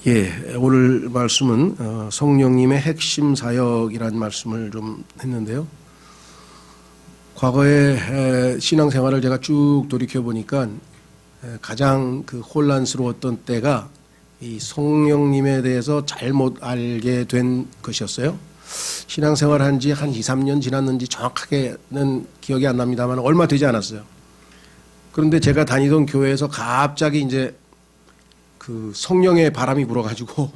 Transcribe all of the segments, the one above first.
예, 오늘 말씀은 성령님의 핵심 사역이라는 말씀을 좀 했는데요. 과거의 신앙생활을 제가 쭉 돌이켜 보니까 가장 그 혼란스러웠던 때가 이 성령님에 대해서 잘못 알게 된 것이었어요. 신앙생활 한 지 한 2, 3년 지났는지 정확하게는 기억이 안 납니다만 얼마 되지 않았어요. 그런데 제가 다니던 교회에서 갑자기 이제 그 성령의 바람이 불어가지고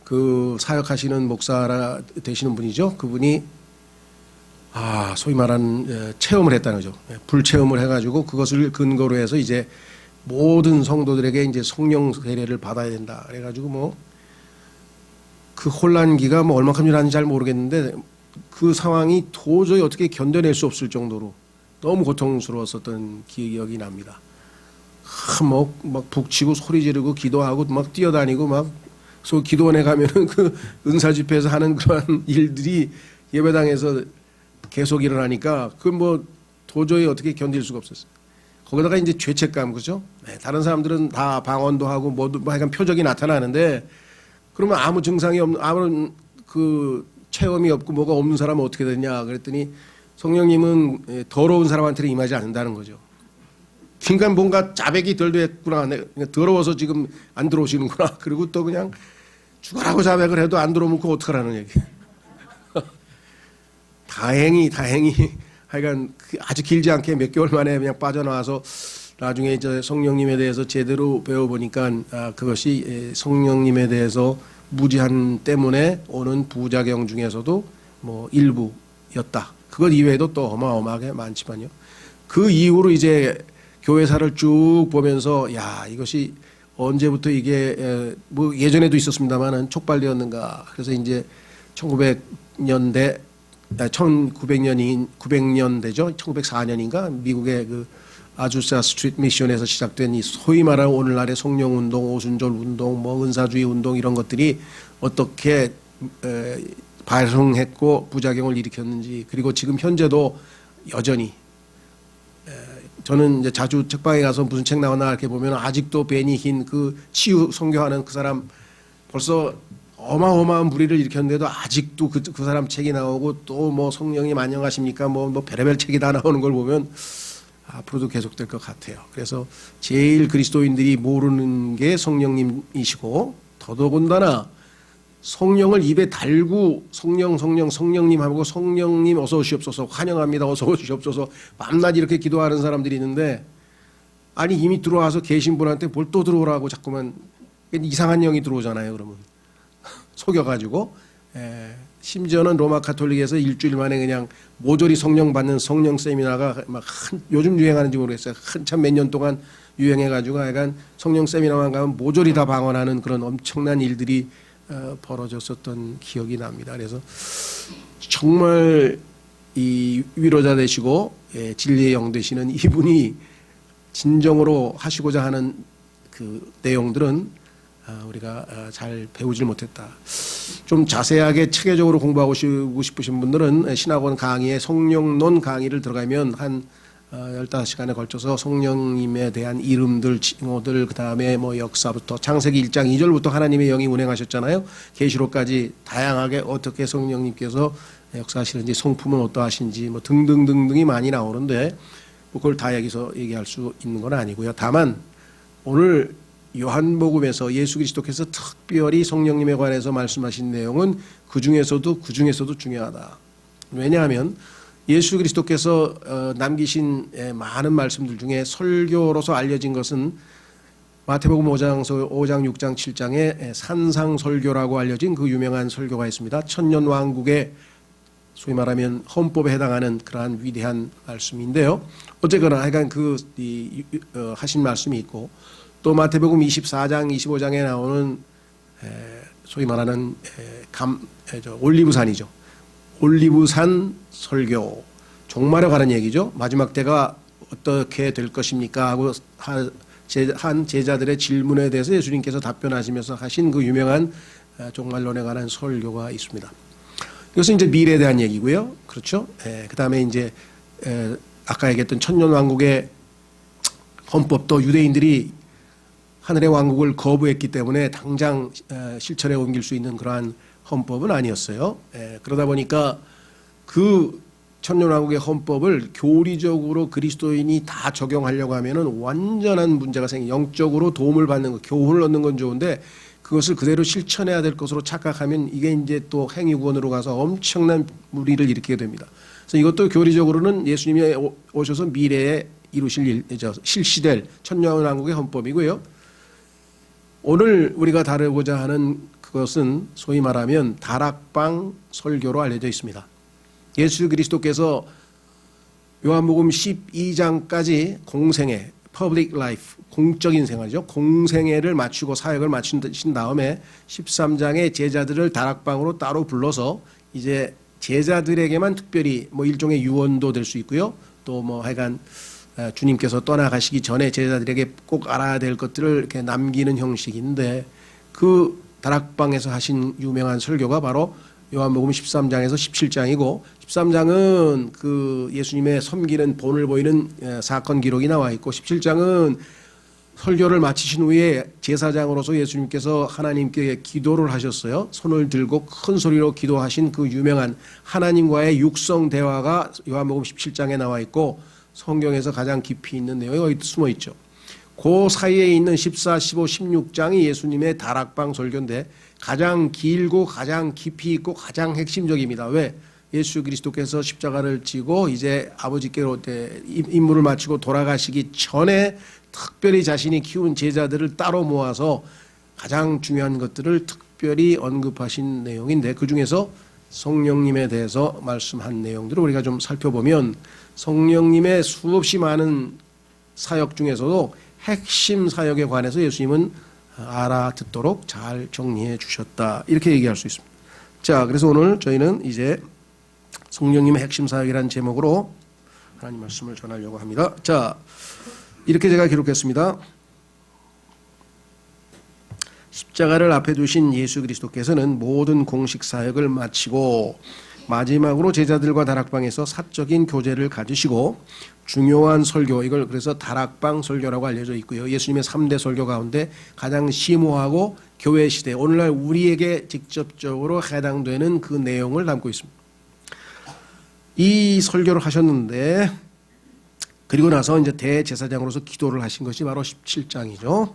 그 사역하시는 목사 되시는 분이죠. 그분이 소위 말하는 체험을 했다는 거죠. 불체험을 해가지고 그것을 근거로 해서 이제 모든 성도들에게 이제 성령 세례를 받아야 된다. 그래가지고 뭐 그 혼란기가 뭐 얼마큼 지났는지 잘 모르겠는데 그 상황이 도저히 어떻게 견뎌낼 수 없을 정도로 너무 고통스러웠었던 기억이 납니다. 막 북치고 소리 지르고 기도하고 막 뛰어다니고 막 기도원에 가면은 그 은사 집회에서 하는 그런 일들이 예배당에서 계속 일어나니까 그 뭐 도저히 어떻게 견딜 수가 없었어요. 거기다가 이제 죄책감, 그죠? 네, 다른 사람들은 다 방언도 하고 뭐도 약간 표적이 나타나는데 그러면 아무 증상이 없는 아무런 그 체험이 없고 뭐가 없는 사람은 어떻게 되냐 그랬더니 성령님은 더러운 사람한테는 임하지 않는다는 거죠. 그러니까 뭔가 자백이 덜 됐구나. 더러워서 지금 안 들어오시는구나. 그리고 또 그냥 죽으라고 자백을 해도 안 들어오면 그거 어떡하라는 얘기. 다행히 하여간 아주 길지 않게 몇 개월 만에 그냥 빠져나와서 나중에 이제 성령님에 대해서 제대로 배워보니까 그것이 성령님에 대해서 무지한 때문에 오는 부작용 중에서도 뭐 일부였다. 그것 이외에도 또 어마어마하게 많지만요. 그 이후로 이제 교회사를 쭉 보면서 이것이 언제부터 이게 뭐 예전에도 있었습니다만은 촉발되었는가. 그래서 이제 1900년대 900년대죠. 1904년인가 미국의 그 아주사 스트리트 미션에서 시작된 이 소위 말하는 오늘날의 성령운동, 오순절 운동, 뭐 은사주의 운동 이런 것들이 어떻게 발생했고 부작용을 일으켰는지, 그리고 지금 현재도 여전히 저는 이제 자주 책방에 가서 무슨 책 나오나 이렇게 보면 아직도 베니 흰 그 치유 선교하는 그 사람 벌써 어마어마한 무리를 일으켰는데도 아직도 그 사람 책이 나오고 또 뭐 성령님 안녕하십니까 뭐 별의별 책이 다 나오는 걸 보면 앞으로도 계속될 것 같아요. 그래서 제일 그리스도인들이 모르는 게 성령님이시고, 더더군다나 성령을 입에 달고 성령님 하고 성령님 어서 오시옵소서, 환영합니다 어서 오시옵소서 밤낮 이렇게 기도하는 사람들이 있는데, 아니 이미 들어와서 계신 분한테 뭘 또 들어오라고 자꾸만 이상한 영이 들어오잖아요. 그러면 속여가지고 심지어는 로마 카톨릭에서 일주일 만에 그냥 모조리 성령 받는 성령 세미나가 막 요즘 유행하는지 모르겠어요. 한참 몇 년 동안 유행해가지고 약간 성령 세미나만 가면 모조리 다 방언하는 그런 엄청난 일들이 벌어졌었던 기억이 납니다. 그래서 정말 이 위로자 되시고 진리의 영 되시는 이분이 진정으로 하시고자 하는 그 내용들은 우리가 잘 배우질 못했다. 좀 자세하게 체계적으로 공부하고 싶으신 분들은 신학원 강의에 성령론 강의를 들어가면 한 15시간에 걸쳐서 성령님에 대한 이름들, 칭호들, 그 다음에 뭐 역사부터 창세기 1장 2절부터 하나님의 영이 운행하셨잖아요. 계시록까지 다양하게 어떻게 성령님께서 역사하시는지, 성품은 어떠하신지 뭐 등등등등이 많이 나오는데 뭐 그걸 다 여기서 얘기할 수 있는 건 아니고요. 다만 오늘 요한복음에서 예수 그리스도께서 특별히 성령님에 관해서 말씀하신 내용은 그 중에서도 중요하다. 왜냐하면 예수 그리스도께서 남기신 많은 말씀들 중에 설교로서 알려진 것은 마태복음 5장, 6장, 7장에 산상설교라고 알려진 그 유명한 설교가 있습니다. 천년왕국의 소위 말하면 헌법에 해당하는 그러한 위대한 말씀인데요. 어쨌거나 하여간 하신 말씀이 있고, 또 마태복음 24장, 25장에 나오는 소위 말하는 올리브산이죠. 올리브산 설교, 종말에 관한 얘기죠. 마지막 때가 어떻게 될 것입니까 하고 한 제자들의 질문에 대해서 예수님께서 답변하시면서 하신 그 유명한 종말론에 관한 설교가 있습니다. 이것은 이제 미래에 대한 얘기고요. 그렇죠? 그 다음에 이제 아까 얘기했던 천년왕국의 헌법도 유대인들이 하늘의 왕국을 거부했기 때문에 당장 실천에 옮길 수 있는 그러한 헌법은 아니었어요. 그러다 보니까 그 천년왕국의 헌법을 교리적으로 그리스도인이 다 적용하려고 하면은 완전한 문제가 영적으로 도움을 받는 거, 교훈을 얻는 건 좋은데 그것을 그대로 실천해야 될 것으로 착각하면 이게 이제 또 행위구원으로 가서 엄청난 무리를 일으키게 됩니다. 그래서 이것도 교리적으로는 예수님이 오셔서 미래에 이루실 실시될 천년왕국의 헌법이고요. 오늘 우리가 다루고자 하는 그것은 소위 말하면 다락방 설교로 알려져 있습니다. 예수 그리스도께서 요한복음 12장까지 공생애, public life, 공적인 생활이죠. 공생애를 마치고 사역을 마친 다음에 13장에 제자들을 다락방으로 따로 불러서 이제 제자들에게만 특별히 뭐 일종의 유언도 될 수 있고요. 또 뭐 하여간 주님께서 떠나가시기 전에 제자들에게 꼭 알아야 될 것들을 이렇게 남기는 형식인데 그 다락방에서 하신 유명한 설교가 바로 요한복음 13장에서 17장이고 13장은 그 예수님의 섬기는 본을 보이는 사건 기록이 나와 있고 17장은 설교를 마치신 후에 제사장으로서 예수님께서 하나님께 기도를 하셨어요. 손을 들고 큰 소리로 기도하신 그 유명한 하나님과의 육성 대화가 요한복음 17장에 나와 있고 성경에서 가장 깊이 있는 내용이 여기 숨어 있죠. 그 사이에 있는 14, 15, 16장이 예수님의 다락방 설교인데 가장 길고 가장 깊이 있고 가장 핵심적입니다. 왜? 예수 그리스도께서 십자가를 지고 이제 아버지께로 임무를 마치고 돌아가시기 전에 특별히 자신이 키운 제자들을 따로 모아서 가장 중요한 것들을 특별히 언급하신 내용인데 그중에서 성령님에 대해서 말씀한 내용들을 우리가 좀 살펴보면 성령님의 수없이 많은 사역 중에서도 핵심 사역에 관해서 예수님은 알아듣도록 잘 정리해 주셨다. 이렇게 얘기할 수 있습니다. 자, 그래서 오늘 저희는 이제 성령님의 핵심 사역이라는 제목으로 하나님 말씀을 전하려고 합니다. 자, 이렇게 제가 기록했습니다. 십자가를 앞에 두신 예수 그리스도께서는 모든 공식 사역을 마치고 마지막으로 제자들과 다락방에서 사적인 교제를 가지시고 중요한 설교, 이걸 그래서 다락방 설교라고 알려져 있고요. 예수님의 3대 설교 가운데 가장 심오하고 교회 시대, 오늘날 우리에게 직접적으로 해당되는 그 내용을 담고 있습니다. 이 설교를 하셨는데 그리고 나서 이제 대제사장으로서 기도를 하신 것이 바로 17장이죠.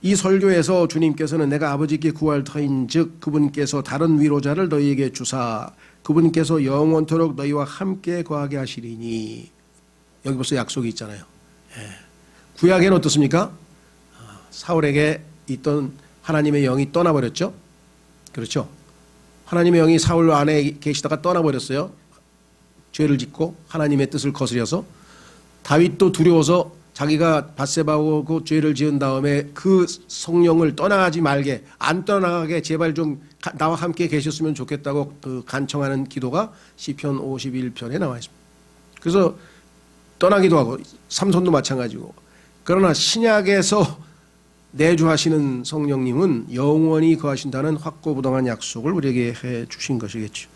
이 설교에서 주님께서는 내가 아버지께 구할 터인즉 그분께서 다른 위로자를 너희에게 주사 그분께서 영원토록 너희와 함께 거하게 하시리니, 여기 벌써 약속이 있잖아요. 구약에는 어떻습니까? 사울에게 있던 하나님의 영이 떠나버렸죠. 그렇죠. 하나님의 영이 사울 안에 계시다가 떠나버렸어요. 죄를 짓고 하나님의 뜻을 거스려서. 다윗도 두려워서 자기가 밧세바하고 그 죄를 지은 다음에 그 성령을 떠나가지 말게, 안 떠나가게 제발 좀 나와 함께 계셨으면 좋겠다고 그 간청하는 기도가 시편 51편에 나와 있습니다. 그래서 떠나기도 하고 삼손도 마찬가지고. 그러나 신약에서 내주하시는 성령님은 영원히 거하신다는 확고부동한 약속을 우리에게 해 주신 것이겠죠.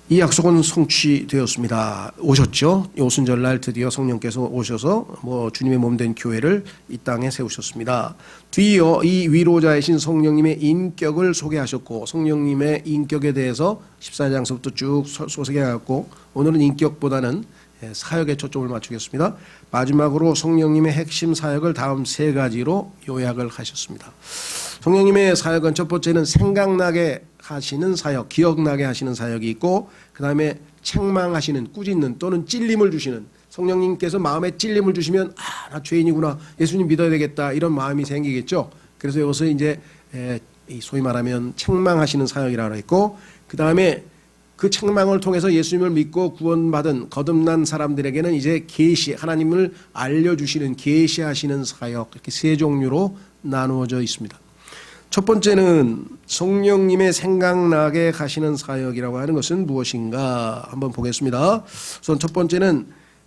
이 약속은 성취되었습니다. 오셨죠. 오순절날 드디어 성령께서 오셔서 주님의 몸된 교회를 이 땅에 세우셨습니다. 뒤이어 이 위로자이신 성령님의 인격을 소개하셨고 성령님의 인격에 대해서 14장서부터 쭉 소개해갖고 오늘은 인격보다는 사역에 초점을 맞추겠습니다. 마지막으로 성령님의 핵심 사역을 다음 세 가지로 요약을 하셨습니다. 성령님의 사역은 첫 번째는 생각나게 하시는 사역, 기억나게 하시는 사역이 있고 그 다음에 책망하시는, 꾸짖는 또는 찔림을 주시는, 성령님께서 마음에 찔림을 주시면 나 죄인이구나, 예수님 믿어야 되겠다 이런 마음이 생기겠죠. 그래서 이것을 이제 소위 말하면 책망하시는 사역이라고 했고 그 다음에 그 책망을 통해서 예수님을 믿고 구원받은 거듭난 사람들에게는 이제 계시, 하나님을 알려주시는 계시하시는 사역, 이렇게 세 종류로 나누어져 있습니다. 첫 번째는 성령님의 생각나게 하시는 사역이라고 하는 것은 무엇인가 한번 보겠습니다. 우선 첫 번째는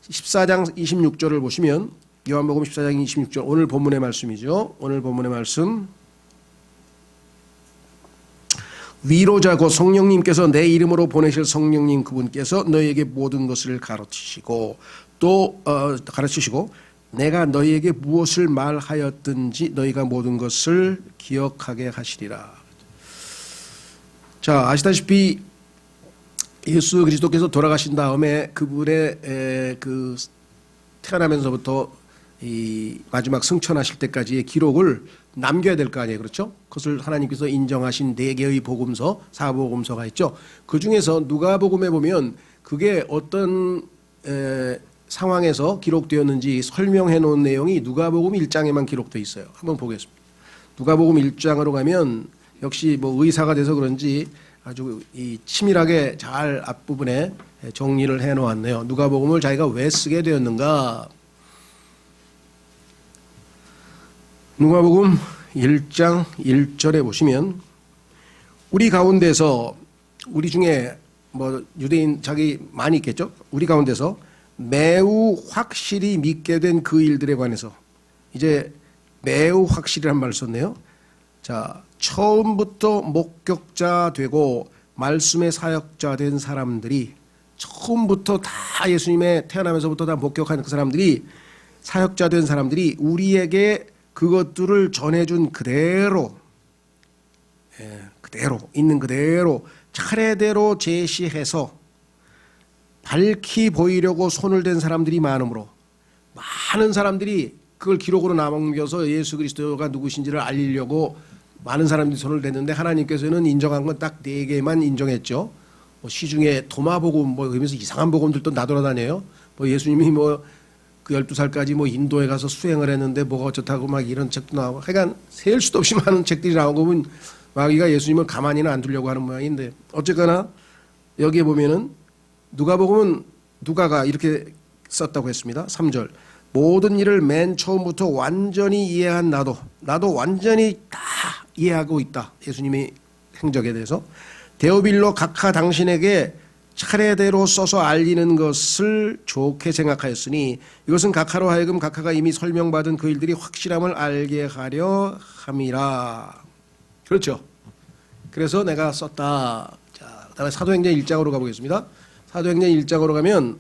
14장 26절을 보시면 요한복음 14장 26절 오늘 본문의 말씀이죠. 오늘 본문의 말씀. 위로자고 성령님께서 내 이름으로 보내실 성령님 그분께서 너희에게 모든 것을 가르치시고 또 가르치시고 내가 너희에게 무엇을 말하였든지 너희가 모든 것을 기억하게 하시리라. 자, 아시다시피 예수 그리스도께서 돌아가신 다음에 그분의 그 태어나면서부터 이 마지막 승천하실 때까지의 기록을 남겨야 될 거 아니에요, 그렇죠? 그것을 하나님께서 인정하신 4개의 복음서, 4복음서가 있죠. 그 중에서 누가복음에 보면 그게 어떤 상황에서 기록되었는지 설명해 놓은 내용이 누가복음 1장에만 기록되어 있어요. 한번 보겠습니다. 누가복음 1장으로 가면 역시 뭐 의사가 돼서 그런지 아주 이 치밀하게 잘 앞부분에 정리를 해 놓았네요. 누가복음을 자기가 왜 쓰게 되었는가? 누가복음 1장 1절에 보시면 우리 가운데서 우리 중에 뭐 유대인 자기 많이 있겠죠? 우리 가운데서 매우 확실히 믿게 된 그 일들에 관해서 이제 매우 확실이란 말을 썼네요. 자, 처음부터 목격자 되고 말씀의 사역자 된 사람들이 처음부터 다 예수님의 태어나면서부터 다 목격한 그 사람들이 사역자 된 사람들이 우리에게 그것들을 전해준 그대로 그대로 있는 그대로 차례대로 제시해서 밝히 보이려고 손을 댄 사람들이 많으므로 많은 사람들이 그걸 기록으로 남겨서 예수 그리스도가 누구신지를 알리려고 많은 사람들이 손을 댔는데 하나님께서는 인정한 건 딱 4개만 인정했죠. 뭐 시중에 도마복음 뭐 그러면서 이상한 복음들도 나돌아다녀요. 뭐 예수님이 뭐 그 12살까지 뭐 인도에 가서 수행을 했는데 뭐가 어쩌다고 막 이런 책도 나오고 하여간 셀 수도 없이 많은 책들이 나오고 보면 마귀가 예수님을 가만히는 안 두려고 하는 모양인데 어쨌거나 여기에 보면은 누가복음은 누가가 이렇게 썼다고 했습니다. 3절 모든 일을 맨 처음부터 완전히 이해한 나도 완전히 다 이해하고 있다. 예수님의 행적에 대해서 데오빌로 각하 당신에게 차례대로 써서 알리는 것을 좋게 생각하였으니 이것은 각하로 하여금 각하가 이미 설명받은 그 일들이 확실함을 알게 하려 함이라. 그렇죠. 그래서 내가 썼다. 자, 그다음에 사도행전 1장으로 가보겠습니다. 사도행전 1장으로 가면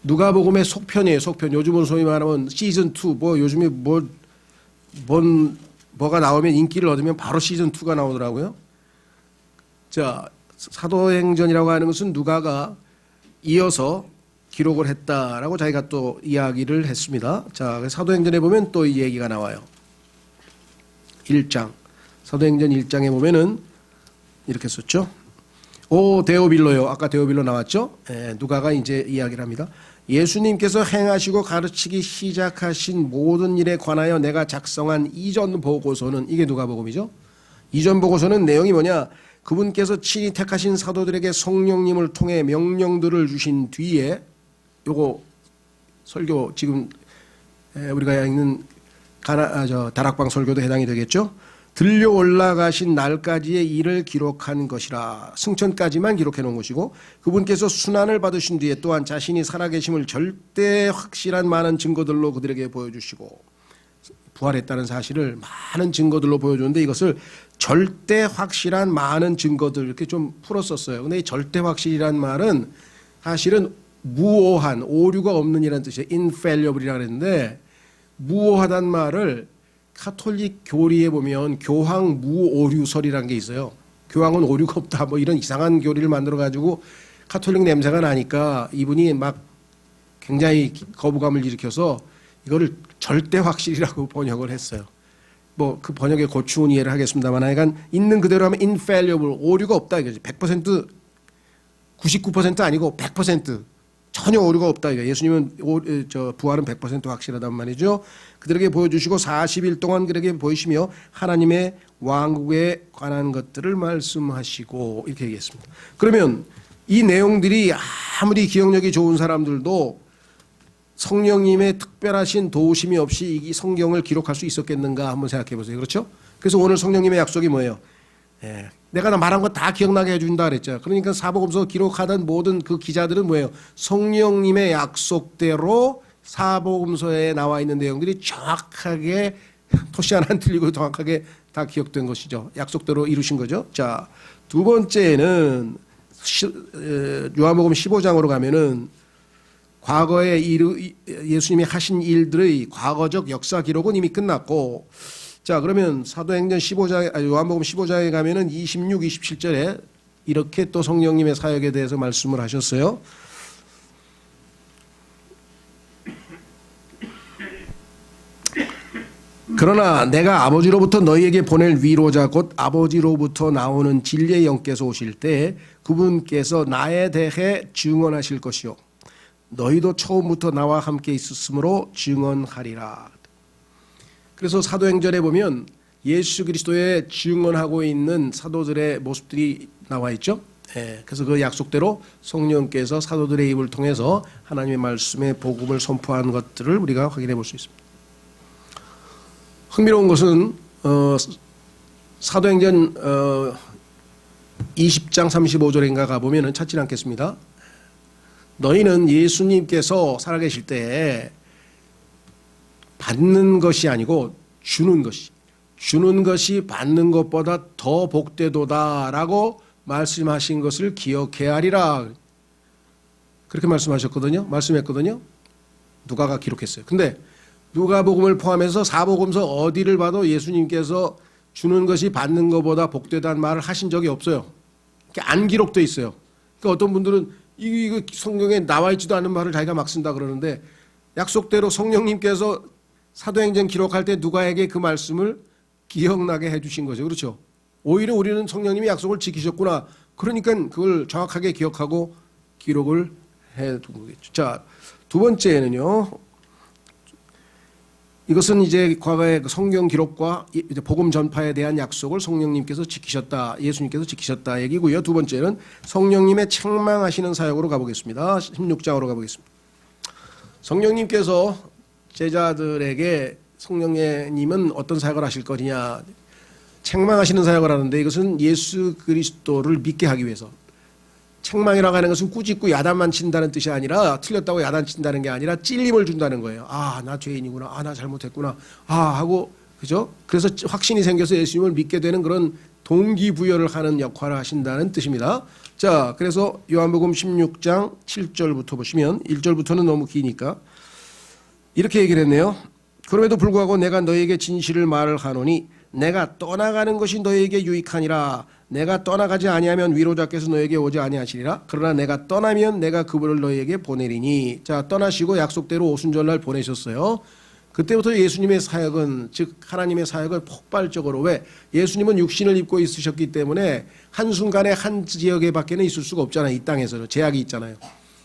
누가복음의 속편이에요. 속편. 요즘은 소위 말하면 시즌 2. 뭐 요즘에 뭐가 나오면 인기를 얻으면 바로 시즌 2가 나오더라고요. 자, 사도행전이라고 하는 것은 누가가 이어서 기록을 했다라고 자기가 또 이야기를 했습니다. 자, 사도행전에 보면 또 이 얘기가 나와요. 1장. 사도행전 1장에 보면은 이렇게 썼죠. 오 데오빌로요. 아까 데오빌로 나왔죠. 누가가 이제 이야기를 합니다. 예수님께서 행하시고 가르치기 시작하신 모든 일에 관하여 내가 작성한 이전 보고서는 이게 누가복음이죠. 이전 보고서는 내용이 뭐냐? 그분께서 친히 택하신 사도들에게 성령님을 통해 명령들을 주신 뒤에 요거 설교 지금 우리가 있는 다락방 설교도 해당이 되겠죠. 들려 올라가신 날까지의 일을 기록한 것이라. 승천까지만 기록해 놓은 것이고 그분께서 순환을 받으신 뒤에 또한 자신이 살아계심을 절대 확실한 많은 증거들로 그들에게 보여주시고 부활했다는 사실을 많은 증거들로 보여주는데 이것을 절대 확실한 많은 증거들 이렇게 좀 풀었었어요. 근데 이 절대 확실이란 말은 사실은 무오한 오류가 없는 이라는 뜻이에요. infallible이라고 그랬는데 무오하단 말을 카톨릭 교리에 보면 교황 무오류설이라는 게 있어요. 교황은 오류가 없다 뭐 이런 이상한 교리를 만들어 가지고 카톨릭 냄새가 나니까 이분이 막 굉장히 거부감을 일으켜서 이거를 절대 확실이라고 번역을 했어요. 뭐 그 번역에 고추운 이해를 하겠습니다만 하여간 있는 그대로 하면 infallible 오류가 없다 이거지. 100% 99% 아니고 100% 전혀 오류가 없다 이거. 예수님은 부활은 100% 확실하단 말이죠. 그들에게 보여주시고 40일 동안 그들에게 보이시며 하나님의 왕국에 관한 것들을 말씀하시고 이렇게 얘기했습니다. 그러면 이 내용들이 아무리 기억력이 좋은 사람들도 성령님의 특별하신 도우심이 없이 이 성경을 기록할 수 있었겠는가 한번 생각해 보세요. 그렇죠? 그래서 오늘 성령님의 약속이 뭐예요? 내가 말한 거 다 기억나게 해준다 그랬죠. 그러니까 사복음서 기록하던 모든 그 기자들은 뭐예요? 성령님의 약속대로 사복음서에 나와 있는 내용들이 정확하게 토시 하나 안 틀리고 정확하게 다 기억된 것이죠. 약속대로 이루신 거죠. 자, 두 번째는 요한복음 15장으로 가면은 과거에 예수님이 하신 일들의 과거적 역사 기록은 이미 끝났고, 자, 그러면 사도행전 15장, 요한복음 15장에 가면은 26, 27절에 이렇게 또 성령님의 사역에 대해서 말씀을 하셨어요. 그러나 내가 아버지로부터 너희에게 보낼 위로자 곧 아버지로부터 나오는 진리의 영께서 오실 때 그분께서 나에 대해 증언하실 것이요 너희도 처음부터 나와 함께 있었으므로 증언하리라. 그래서 사도행전에 보면 예수 그리스도의 증언하고 있는 사도들의 모습들이 나와 있죠. 그래서 그 약속대로 성령께서 사도들의 입을 통해서 하나님의 말씀의 복음을 선포한 것들을 우리가 확인해 볼 수 있습니다. 흥미로운 것은 사도행전 20장 35절인가 가보면 찾지 않겠습니다. 너희는 예수님께서 살아계실 때 받는 것이 아니고 주는 것이 받는 것보다 더 복되도다라고 말씀하신 것을 기억해야 하리라. 그렇게 말씀했거든요. 누가가 기록했어요. 근데 누가복음을 포함해서 사복음서 어디를 봐도 예수님께서 주는 것이 받는 것보다 복되다는 말을 하신 적이 없어요. 안 기록돼 있어요. 그러니까 어떤 분들은 이거 성경에 나와 있지도 않은 말을 자기가 막 쓴다 그러는데 약속대로 성령님께서 사도행전 기록할 때 누가에게 그 말씀을 기억나게 해주신 거죠. 그렇죠? 오히려 우리는 성령님이 약속을 지키셨구나. 그러니까 그걸 정확하게 기억하고 기록을 해둔 거겠죠. 자, 두 번째는요. 이것은 이제 과거의 성경 기록과 이제 복음 전파에 대한 약속을 성령님께서 지키셨다. 예수님께서 지키셨다 얘기고요. 두 번째는 성령님의 책망하시는 사역으로 가보겠습니다. 16장으로 가보겠습니다. 성령님께서 제자들에게 성령님은 어떤 사역을 하실 거냐. 책망하시는 사역을 하는데 이것은 예수 그리스도를 믿게 하기 위해서. 책망이라고 하는 것은 꾸짖고 야단만 친다는 뜻이 아니라 틀렸다고 야단 친다는 게 아니라 찔림을 준다는 거예요. 아, 나 죄인이구나. 아, 나 잘못했구나. 아, 하고 그죠? 그래서 확신이 생겨서 예수님을 믿게 되는 그런 동기부여를 하는 역할을 하신다는 뜻입니다. 자, 그래서 요한복음 16장 7절부터 보시면 1절부터는 너무 기니까 이렇게 얘기를 했네요. 그럼에도 불구하고 내가 너에게 진실을 말을 하노니 내가 떠나가는 것이 너에게 유익하니라. 내가 떠나가지 아니하면 위로자께서 너에게 오지 아니하시리라. 그러나 내가 떠나면 내가 그분을 너에게 보내리니. 자, 떠나시고 약속대로 오순절날 보내셨어요. 그때부터 예수님의 사역은 즉 하나님의 사역은 폭발적으로 왜 예수님은 육신을 입고 있으셨기 때문에 한순간에 한 지역에 밖에는 있을 수가 없잖아요. 이 땅에서는 제약이 있잖아요.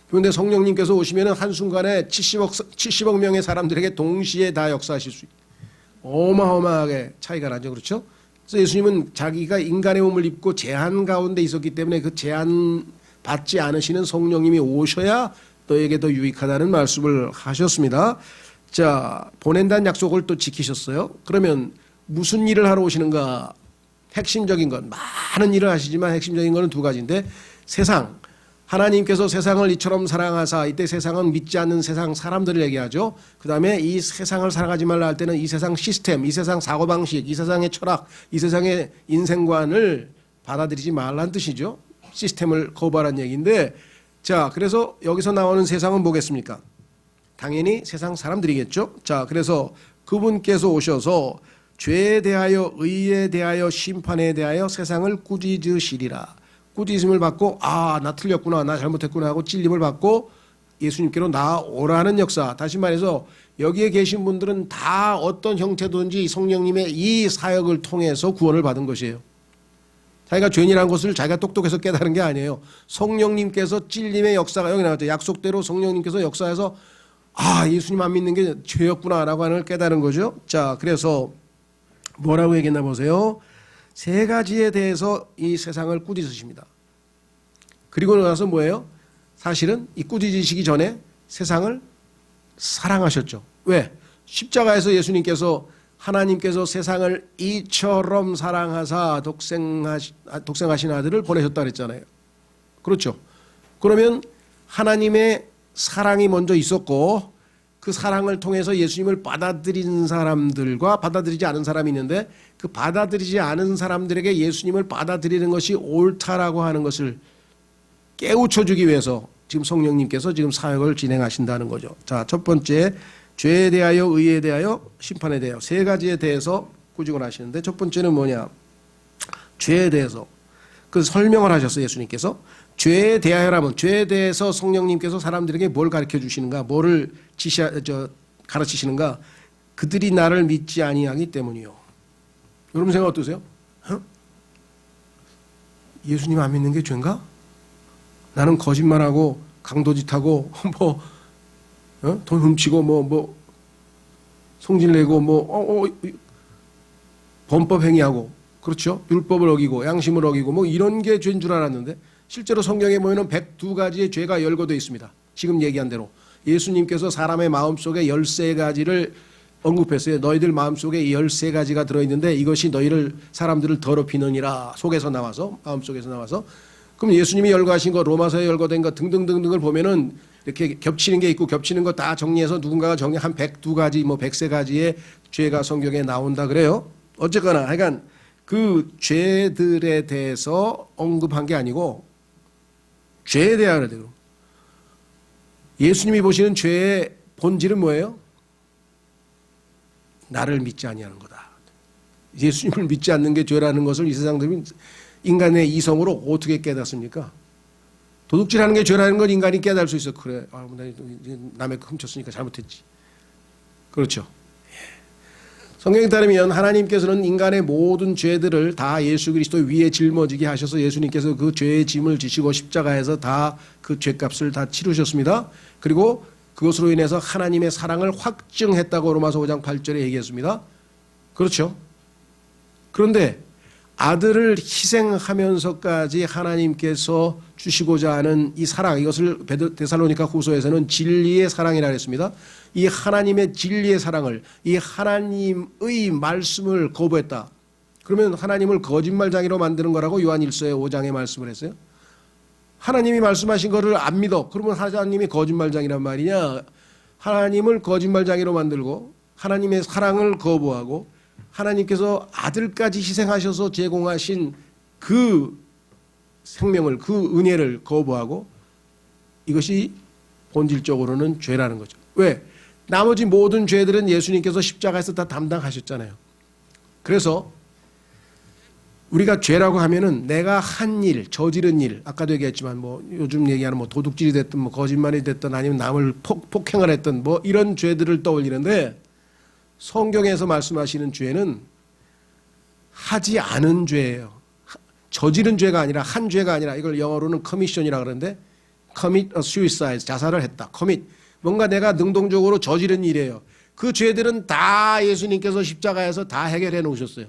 그런데 성령님께서 오시면 한순간에 70억 명의 사람들에게 동시에 다 역사하실 수 있어요. 어마어마하게 차이가 나죠. 그렇죠? 그래서 예수님은 자기가 인간의 몸을 입고 제한 가운데 있었기 때문에 그 제한 받지 않으시는 성령님이 오셔야 너에게 더 유익하다는 말씀을 하셨습니다. 자, 보낸다는 약속을 또 지키셨어요. 그러면 무슨 일을 하러 오시는가? 핵심적인 건 많은 일을 하시지만 핵심적인 거는 두 가지인데 세상 하나님께서 세상을 이처럼 사랑하사 이때 세상은 믿지 않는 세상 사람들을 얘기하죠. 그 다음에 이 세상을 살아가지 말라 할 때는 이 세상 시스템, 이 세상 사고방식, 이 세상의 철학, 이 세상의 인생관을 받아들이지 말라는 뜻이죠. 시스템을 거부하라는 얘기인데 자, 그래서 여기서 나오는 세상은 뭐겠습니까? 당연히 세상 사람들이겠죠. 자, 그래서 그분께서 오셔서 죄에 대하여 의에 대하여 심판에 대하여 세상을 꾸짖으시리라. 꾸짖음을 받고 아, 나 틀렸구나, 나 잘못했구나 하고 찔림을 받고 예수님께로 나오라는 역사. 다시 말해서 여기에 계신 분들은 다 어떤 형태든지 성령님의 이 사역을 통해서 구원을 받은 것이에요. 자기가 죄인이라는 것을 자기가 똑똑해서 깨달은 게 아니에요. 성령님께서 찔림의 역사가 여기 나왔죠. 약속대로 성령님께서 역사해서 아, 예수님 안 믿는 게 죄였구나라고 하는 걸 깨달은 거죠. 자, 그래서 뭐라고 얘기했나 보세요. 세 가지에 대해서 이 세상을 꾸짖으십니다. 그리고 나서 뭐예요? 사실은 이 꾸짖으시기 전에 세상을 사랑하셨죠. 왜? 십자가에서 예수님께서 하나님께서 세상을 이처럼 사랑하사 독생하신 아들을 보내셨다 그랬잖아요. 그렇죠. 그러면 하나님의 사랑이 먼저 있었고 그 사랑을 통해서 예수님을 받아들이는 사람들과 받아들이지 않은 사람이 있는데 그 받아들이지 않은 사람들에게 예수님을 받아들이는 것이 옳다라고 하는 것을 깨우쳐 주기 위해서 지금 성령님께서 지금 사역을 진행하신다는 거죠. 자, 첫 번째 죄에 대하여, 의에 대하여, 심판에 대하여 세 가지에 대해서 꾸짖어 하시는데 첫 번째는 뭐냐? 죄에 대해서 그 설명을 하셨어요. 예수님께서 죄에 대하여라면 죄에 대해서 성령님께서 사람들에게 뭘 가르쳐 주시는가, 뭐를 가르치시는가? 그들이 나를 믿지 아니하기 때문이요. 여러분 생각 어떠세요? 예수님 안 믿는 게 죄인가? 나는 거짓말하고 강도짓하고 돈 훔치고 송진내고 범법 행위하고 그렇죠? 율법을 어기고 양심을 어기고 이런 게 죄인 줄 알았는데 실제로 성경에 보면 102가지의 죄가 열거되어 있습니다. 지금 얘기한 대로 예수님께서 사람의 마음속에 13가지를 언급했어요. 너희들 마음속에 13가지가 들어있는데 이것이 너희를 사람들을 더럽히느니라. 속에서 나와서 마음속에서 나와서. 그럼 예수님이 열거하신 것, 로마서에 열거된 것 등등등등을 보면은 이렇게 겹치는 게 있고 겹치는 거 다 정리해서 누군가가 정리한 102가지 103가지의 죄가 성경에 나온다 그래요. 어쨌거나 하여간 그 죄들에 대해서 언급한 게 아니고 죄에 대하여 돼요. 예수님이 보시는 죄의 본질은 뭐예요? 나를 믿지 아니하는 거다. 예수님을 믿지 않는 게 죄라는 것을 이 세상들이 인간의 이성으로 어떻게 깨닫습니까? 도둑질하는 게 죄라는 건 인간이 깨달을 수 있어. 그래, 남의 거 훔쳤으니까 잘못했지. 그렇죠. 성경에 따르면 하나님께서는 인간의 모든 죄들을 다 예수 그리스도 위에 짊어지게 하셔서 예수님께서 그 죄의 짐을 지시고 십자가에서 다 그 죄값을 다 치르셨습니다. 그리고 그것으로 인해서 하나님의 사랑을 확증했다고 로마서 5장 8절에 얘기했습니다. 그렇죠. 그런데 아들을 희생하면서까지 하나님께서 주시고자 하는 이 사랑, 이것을 데살로니가 후서에서는 진리의 사랑이라고 했습니다. 이 하나님의 진리의 사랑을, 이 하나님의 말씀을 거부했다. 그러면 하나님을 거짓말장이로 만드는 거라고 요한 1서의 5장에 말씀을 했어요. 하나님이 말씀하신 거를 안 믿어. 그러면 하나님이 거짓말장이란 말이냐. 하나님을 거짓말장이로 만들고 하나님의 사랑을 거부하고 하나님께서 아들까지 희생하셔서 제공하신 그 생명을, 그 은혜를 거부하고 이것이 본질적으로는 죄라는 거죠. 왜? 나머지 모든 죄들은 예수님께서 십자가에서 다 담당하셨잖아요. 그래서 우리가 죄라고 하면은 내가 한 일, 저지른 일, 아까도 얘기했지만 요즘 얘기하는 도둑질이 됐든 거짓말이 됐든 아니면 남을 폭행을 했든 이런 죄들을 떠올리는데 성경에서 말씀하시는 죄는 하지 않은 죄예요. 저지른 죄가 아니라 한 죄가 아니라 이걸 영어로는 commission이라고 그러는데 commit a suicide, 자살을 했다. commit, 뭔가 내가 능동적으로 저지른 일이에요. 그 죄들은 다 예수님께서 십자가에서 다 해결해 놓으셨어요.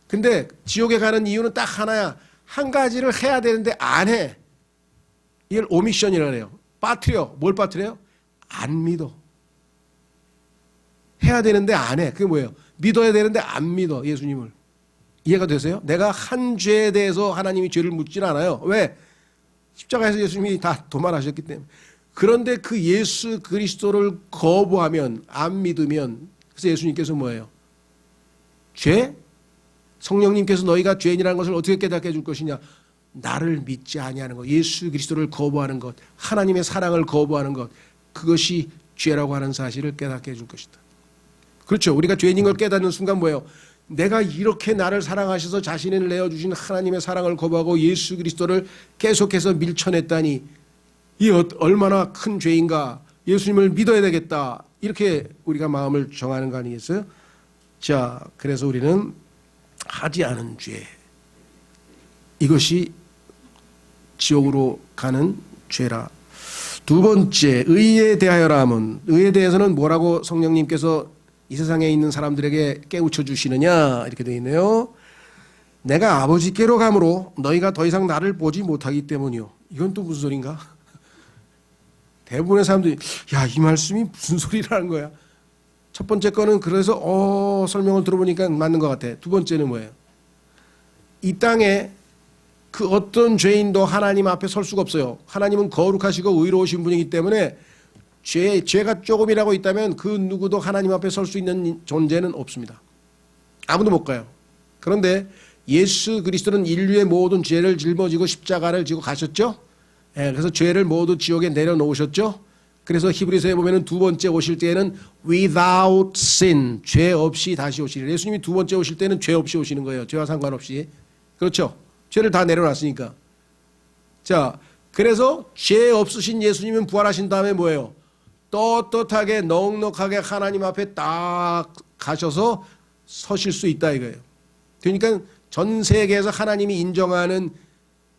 근데 지옥에 가는 이유는 딱 하나야. 한 가지를 해야 되는데 안 해. 이걸 오미션이라고 해요. 빠뜨려. 뭘 빠뜨려요? 안 믿어. 해야 되는데 안 해. 그게 뭐예요? 믿어야 되는데 안 믿어. 예수님을. 이해가 되세요? 내가 한 죄에 대해서 하나님이 죄를 묻질 않아요. 왜? 십자가에서 예수님이 다 도말하셨기 때문에. 그런데 그 예수 그리스도를 거부하면, 안 믿으면, 그래서 예수님께서 뭐예요? 죄? 성령님께서 너희가 죄인이라는 것을 어떻게 깨닫게 해줄 것이냐? 나를 믿지 아니하는 것, 예수 그리스도를 거부하는 것, 하나님의 사랑을 거부하는 것, 그것이 죄라고 하는 사실을 깨닫게 해줄 것이다. 그렇죠. 우리가 죄인인 걸 깨닫는 순간 뭐예요? 내가 이렇게 나를 사랑하셔서 자신을 내어주신 하나님의 사랑을 거부하고 예수 그리스도를 계속해서 밀쳐냈다니 이 얼마나 큰 죄인가. 예수님을 믿어야 되겠다. 이렇게 우리가 마음을 정하는 거 아니겠어요? 자, 그래서 우리는 하지 않은 죄, 이것이 지옥으로 가는 죄라. 두 번째, 의에 대하여라면, 의에 대해서는 뭐라고 성령님께서 이 세상에 있는 사람들에게 깨우쳐 주시느냐 이렇게 되어 있네요. 내가 아버지께로 가므로 너희가 더 이상 나를 보지 못하기 때문이요. 이건 또 무슨 소린가? 대부분의 사람들이 이 말씀이 무슨 소리라는 거야. 첫 번째 거는 그래서 설명을 들어보니까 맞는 것 같아. 두 번째는 뭐예요? 이 땅에 그 어떤 죄인도 하나님 앞에 설 수가 없어요. 하나님은 거룩하시고 의로우신 분이기 때문에 죄가 조금이라고 있다면 그 누구도 하나님 앞에 설 수 있는 존재는 없습니다. 아무도 못 가요. 그런데 예수 그리스도는 인류의 모든 죄를 짊어지고 십자가를 지고 가셨죠. 예, 그래서 죄를 모두 지옥에 내려놓으셨죠. 그래서 히브리서에 보면은 두 번째 오실 때에는 without sin, 죄 없이 다시 오시리라. 예수님이 두 번째 오실 때는 죄 없이 오시는 거예요. 죄와 상관없이. 그렇죠. 죄를 다 내려놨으니까. 자, 그래서 죄 없으신 예수님은 부활하신 다음에 뭐예요? 떳떳하게 넉넉하게 하나님 앞에 딱 가셔서 서실 수 있다 이거예요. 그러니까 전 세계에서 하나님이 인정하는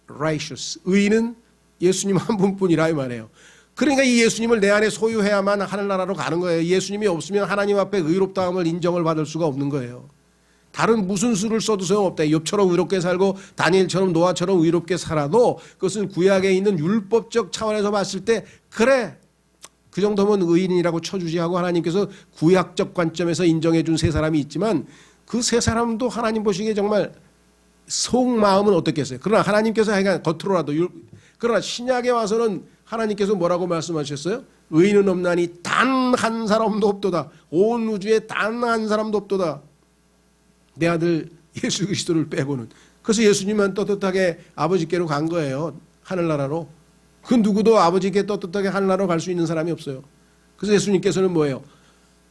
righteous, 의인은 예수님 한 분뿐이라 이 말이에요. 그러니까 이 예수님을 내 안에 소유해야만 하늘나라로 가는 거예요. 예수님이 없으면 하나님 앞에 의롭다함을 인정을 받을 수가 없는 거예요. 다른 무슨 수를 써도 소용없다. 욥처럼 의롭게 살고 다니엘처럼 노아처럼 의롭게 살아도 그것은 구약에 있는 율법적 차원에서 봤을 때 그래 그 정도면 의인이라고 쳐주지 하고 하나님께서 구약적 관점에서 인정해 준 세 사람이 있지만 그 세 사람도 하나님 보시기에 정말 속마음은 어떻겠어요? 그러나 하나님께서 하여간 겉으로라도 그러나 신약에 와서는 하나님께서 뭐라고 말씀하셨어요? 의인은 없나니 단 한 사람도 없도다. 온 우주에 단 한 사람도 없도다. 내 아들 예수 그리스도를 빼고는. 그래서 예수님은 떳떳하게 아버지께로 간 거예요. 하늘나라로. 그 누구도 아버지께 떳떳하게 하늘나라로 갈 수 있는 사람이 없어요. 그래서 예수님께서는 뭐예요?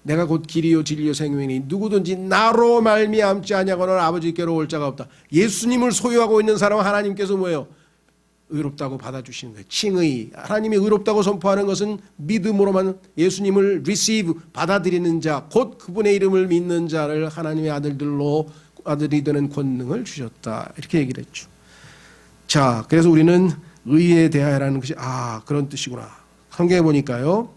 내가 곧 길이요 진리요 생명이니 누구든지 나로 말미암지 아니하고는 아버지께로 올 자가 없다. 예수님을 소유하고 있는 사람은 하나님께서 뭐예요? 의롭다고 받아주시는 거예요. 칭의. 하나님이 의롭다고 선포하는 것은 믿음으로만 예수님을 receive 받아들이는 자, 곧 그분의 이름을 믿는 자를 하나님의 아들이 되는 권능을 주셨다. 이렇게 얘기를 했죠. 자, 그래서 우리는 의에 대하여라는 것이 그런 뜻이구나. 성경에 보니까요.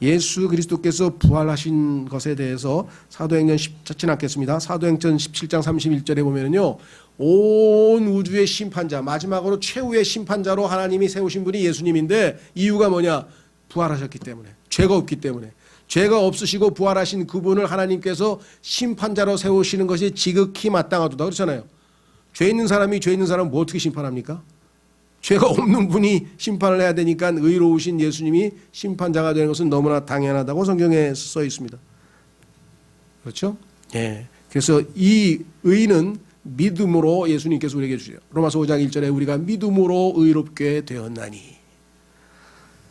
예수 그리스도께서 부활하신 것에 대해서 사도행전 찾진 않겠습니다. 사도행전 17장 31절에 보면요. 온 우주의 심판자, 마지막으로 최후의 심판자로 하나님이 세우신 분이 예수님인데 이유가 뭐냐? 부활하셨기 때문에. 죄가 없기 때문에. 죄가 없으시고 부활하신 그분을 하나님께서 심판자로 세우시는 것이 지극히 마땅하도다. 그렇잖아요. 죄 있는 사람이 죄 있는 사람을 뭐 어떻게 심판합니까? 죄가 없는 분이 심판을 해야 되니까 의로우신 예수님이 심판자가 되는 것은 너무나 당연하다고 성경에 써 있습니다. 그렇죠? 예. 그래서 이 의는 믿음으로 예수님께서 우리에게 주세요. 로마서 5장 1절에 우리가 믿음으로 의롭게 되었나니.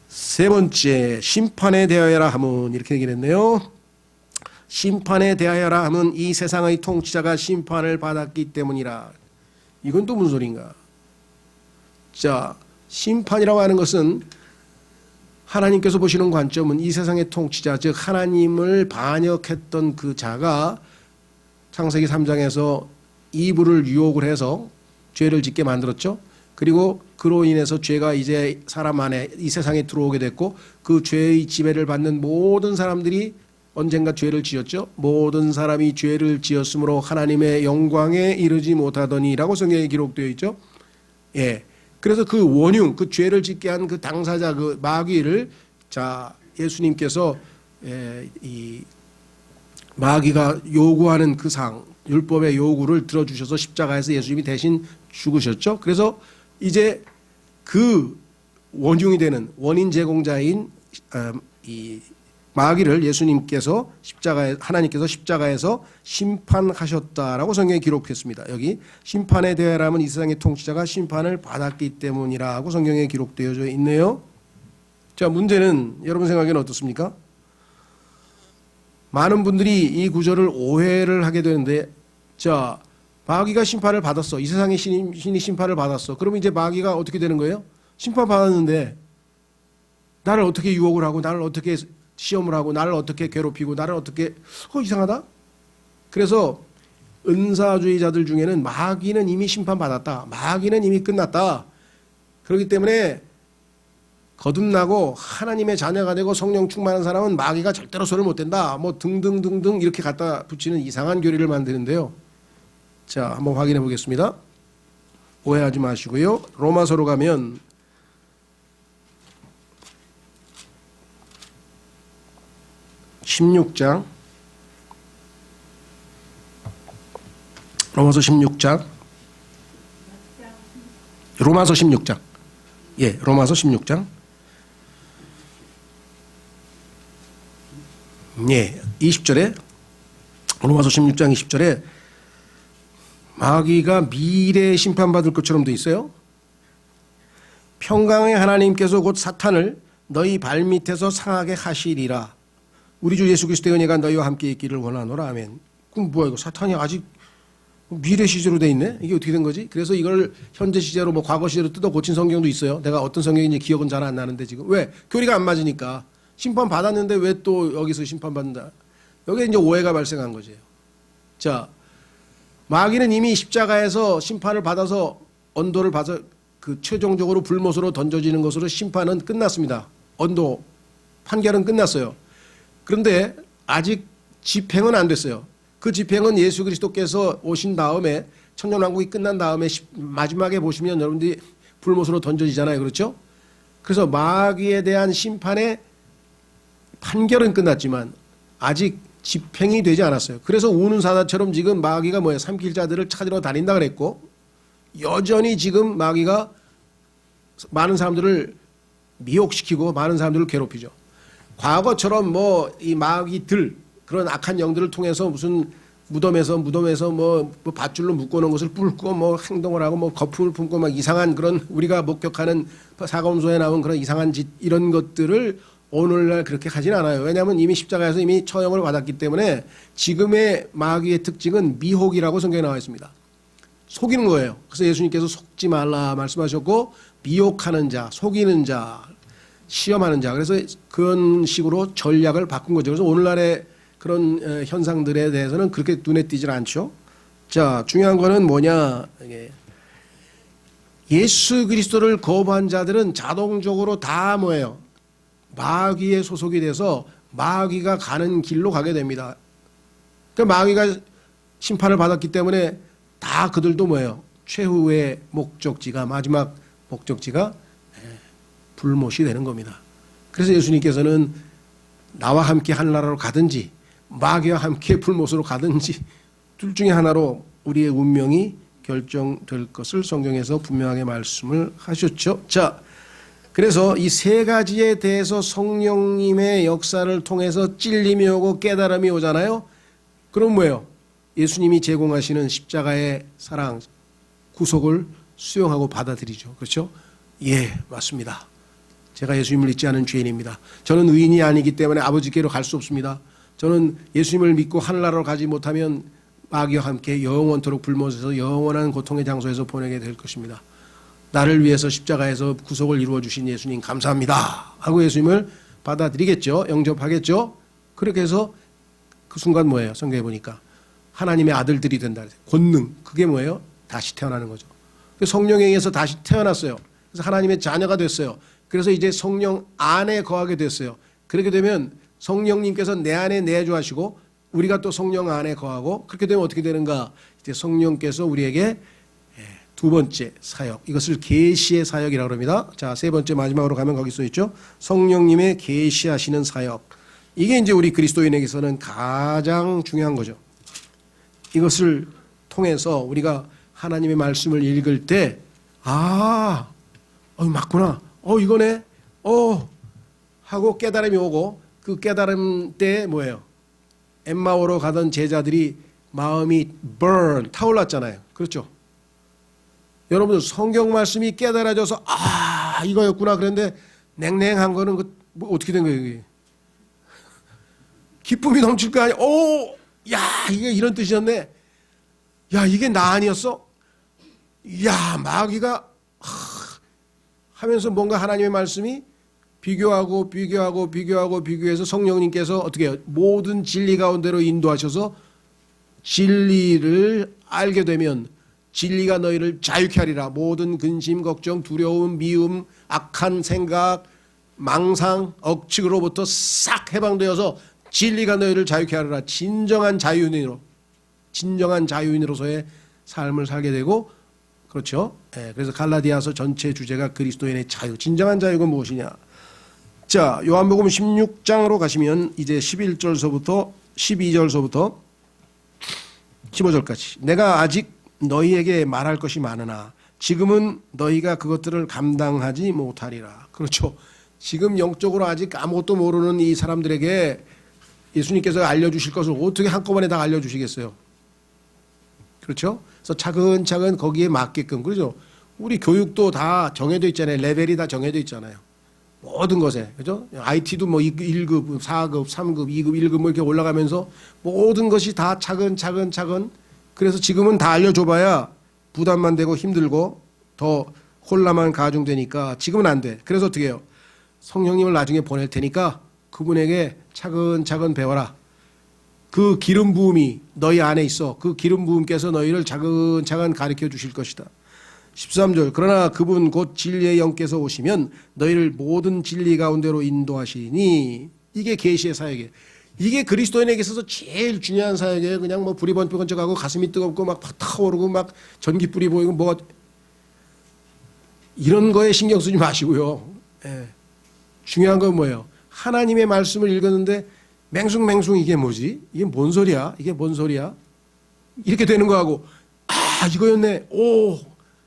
세 번째, 심판에 대하여라 함은 이렇게 얘기를 했네요. 심판에 대하여라 함은 이 세상의 통치자가 심판을 받았기 때문이라. 이건 또 무슨 소리인가? 자, 심판이라고 하는 것은 하나님께서 보시는 관점은 이 세상의 통치자, 즉 하나님을 반역했던 그 자가 창세기 3장에서 이브를 유혹을 해서 죄를 짓게 만들었죠. 그리고 그로 인해서 죄가 이제 사람 안에 이 세상에 들어오게 됐고 그 죄의 지배를 받는 모든 사람들이 언젠가 죄를 지었죠. 모든 사람이 죄를 지었으므로 하나님의 영광에 이르지 못하더니라고 성경에 기록되어 있죠. 예. 그래서 그 원흉, 그 죄를 짓게 한 그 당사자, 그 마귀를 자 예수님께서 이 마귀가 요구하는 그 상, 율법의 요구를 들어주셔서 십자가에서 예수님이 대신 죽으셨죠. 그래서 이제 그 원흉이 되는 원인 제공자인 이 마귀를 예수님께서 하나님께서 십자가에서 심판하셨다라고 성경에 기록했습니다. 여기 심판에 대하여라면 이 세상의 통치자가 심판을 받았기 때문이라고 성경에 기록되어져 있네요. 자, 문제는 여러분 생각에는 어떻습니까? 많은 분들이 이 구절을 오해를 하게 되는데, 자, 마귀가 심판을 받았어. 이 세상의 신이 심판을 받았어. 그러면 이제 마귀가 어떻게 되는 거예요? 심판받았는데 나를 어떻게 유혹을 하고 나를 어떻게 시험을 하고 나를 어떻게 괴롭히고 나를 어떻게 이상하다. 그래서 은사주의자들 중에는 마귀는 이미 심판받았다. 마귀는 이미 끝났다. 그렇기 때문에 거듭나고 하나님의 자녀가 되고 성령 충만한 사람은 마귀가 절대로 손을 못 댄다. 뭐 등등등등 이렇게 갖다 붙이는 이상한 교리를 만드는데요. 자, 한번 확인해 보겠습니다. 오해하지 마시고요. 로마서로 가면 16장 로마서 16장 로마서 16장 예, 로마서 16장 예, 20절에 로마서 16장 20절에 마귀가 미래에 심판받을 것처럼 돼 있어요. 평강의 하나님께서 곧 사탄을 너희 발밑에서 상하게 하시리라. 우리 주 예수 그리스도의 은혜가 너희와 함께 있기를 원하노라. 아멘. 그럼 뭐야 이거 사탄이 아직 미래 시제로 돼 있네? 이게 어떻게 된 거지? 그래서 이걸 현재 시제로 뭐 과거 시제로 뜯어 고친 성경도 있어요. 내가 어떤 성경인지 기억은 잘 안 나는데 지금 왜? 교리가 안 맞으니까 심판 받았는데 왜 또 여기서 심판 받는다? 여기에 이제 오해가 발생한 거죠. 자, 마귀는 이미 십자가에서 심판을 받아서 언도를 받아 그 최종적으로 불못으로 던져지는 것으로 심판은 끝났습니다. 언도 판결은 끝났어요. 그런데 아직 집행은 안 됐어요. 그 집행은 예수 그리스도께서 오신 다음에 천년왕국이 끝난 다음에 마지막에 보시면 여러분들이 불못으로 던져지잖아요. 그렇죠? 그래서 마귀에 대한 심판의 판결은 끝났지만 아직 집행이 되지 않았어요. 그래서 우는 사자처럼 지금 마귀가 뭐예요? 삼킬 자들을 찾으러 다닌다 그랬고 여전히 지금 마귀가 많은 사람들을 미혹시키고 많은 사람들을 괴롭히죠. 과거처럼 뭐 이 마귀들 그런 악한 영들을 통해서 무슨 무덤에서 뭐 밧줄로 묶어놓은 것을 뿔고 뭐 행동을 하고 뭐 거품을 품고 막 이상한 그런 우리가 목격하는 사과음소에 나온 그런 이상한 짓 이런 것들을 오늘날 그렇게 하진 않아요. 왜냐하면 이미 십자가에서 이미 처형을 받았기 때문에 지금의 마귀의 특징은 미혹이라고 성경에 나와 있습니다. 속이는 거예요. 그래서 예수님께서 속지 말라 말씀하셨고 미혹하는 자, 속이는 자, 시험하는 자. 그래서 그런 식으로 전략을 바꾼 거죠. 그래서 오늘날의 그런 현상들에 대해서는 그렇게 눈에 띄질 않죠. 자, 중요한 거는 뭐냐. 예수 그리스도를 거부한 자들은 자동적으로 다 뭐예요? 마귀에 소속이 돼서 마귀가 가는 길로 가게 됩니다. 그러니까 마귀가 심판을 받았기 때문에 다 그들도 뭐예요? 최후의 목적지가 마지막 목적지가 불못이 되는 겁니다. 그래서 예수님께서는 나와 함께 하늘나라로 가든지 마귀와 함께 불못으로 가든지 둘 중에 하나로 우리의 운명이 결정될 것을 성경에서 분명하게 말씀을 하셨죠. 자, 그래서 이 세 가지에 대해서 성령님의 역사를 통해서 찔림이 오고 깨달음이 오잖아요. 그럼 뭐예요? 예수님이 제공하시는 십자가의 사랑, 구속을 수용하고 받아들이죠. 그렇죠? 예, 맞습니다. 제가 예수님을 믿지 않은 죄인입니다. 저는 의인이 아니기 때문에 아버지께로 갈 수 없습니다. 저는 예수님을 믿고 하늘나라로 가지 못하면 마귀와 함께 영원토록 불못에서 영원한 고통의 장소에서 보내게 될 것입니다. 나를 위해서 십자가에서 구속을 이루어 주신 예수님 감사합니다 하고 예수님을 받아들이겠죠. 영접하겠죠. 그렇게 해서 그 순간 뭐예요? 성경에 보니까 하나님의 아들들이 된다. 권능. 그게 뭐예요? 다시 태어나는 거죠. 성령에 의해서 다시 태어났어요. 그래서 하나님의 자녀가 됐어요. 그래서 이제 성령 안에 거하게 됐어요. 그렇게 되면 성령님께서 내 안에 내주하시고 우리가 또 성령 안에 거하고 그렇게 되면 어떻게 되는가? 이제 성령께서 우리에게 두 번째 사역, 이것을 계시의 사역이라고 합니다. 자, 세 번째 마지막으로 가면 거기 써 있죠. 성령님의 계시하시는 사역. 이게 이제 우리 그리스도인에게서는 가장 중요한 거죠. 이것을 통해서 우리가 하나님의 말씀을 읽을 때 맞구나. 이거네. 하고 깨달음이 오고 그 깨달음 때 뭐예요? 엠마오로 가던 제자들이 마음이 타올랐잖아요. 그렇죠? 여러분들 성경 말씀이 깨달아져서 이거였구나 그런데 냉랭한 거는 뭐 어떻게 된 거예요? 이게? 기쁨이 넘칠 거 아니야. 이게 이런 뜻이었네. 야, 이게 나 아니었어? 야, 마귀가 하면서 뭔가 하나님의 말씀이 비교해서 성령님께서 어떻게 해요? 모든 진리 가운데로 인도하셔서 진리를 알게 되면 진리가 너희를 자유케 하리라. 모든 근심, 걱정, 두려움, 미움, 악한 생각, 망상, 억측으로부터 싹 해방되어서 진리가 너희를 자유케 하리라. 진정한 자유인으로서의 삶을 살게 되고, 그렇죠? 그래서 갈라디아서 전체 주제가 그리스도인의 자유. 진정한 자유가 무엇이냐? 자, 요한복음 16장으로 가시면 이제 11절서부터 12절서부터 15절까지. 내가 아직 너희에게 말할 것이 많으나 지금은 너희가 그것들을 감당하지 못하리라. 그렇죠. 지금 영적으로 아직 아무것도 모르는 이 사람들에게 예수님께서 알려주실 것을 어떻게 한꺼번에 다 알려주시겠어요. 그렇죠. 그래서 차근차근 거기에 맞게끔. 그렇죠. 우리 교육도 다 정해져 있잖아요. 레벨이 다 정해져 있잖아요. 모든 것에. 그죠? IT도 뭐 1급, 4급, 3급, 2급, 1급 뭐 이렇게 올라가면서 모든 것이 다 차근. 그래서 지금은 다 알려줘봐야 부담만 되고 힘들고 더 혼란만 가중되니까 지금은 안 돼. 그래서 어떻게 해요? 성령님을 나중에 보낼 테니까 그분에게 차근차근 배워라. 그 기름 부음이 너희 안에 있어. 그 기름 부음께서 너희를 차근차근 가르쳐 주실 것이다. 13절 그러나 그분 곧 진리의 영께서 오시면 너희를 모든 진리 가운데로 인도하시니 이게 계시의 사역이에요. 이게 그리스도인에게 있어서 제일 중요한 사역이에요. 그냥 뭐 불이 번쩍번쩍하고 가슴이 뜨겁고 막 타오르고 막 전기불이 보이고 뭐 이런 거에 신경 쓰지 마시고요. 예. 중요한 건 뭐예요? 하나님의 말씀을 읽었는데 맹숭맹숭 이게 뭐지? 이게 뭔 소리야? 이게 뭔 소리야? 이렇게 되는 거하고 아 이거였네. 오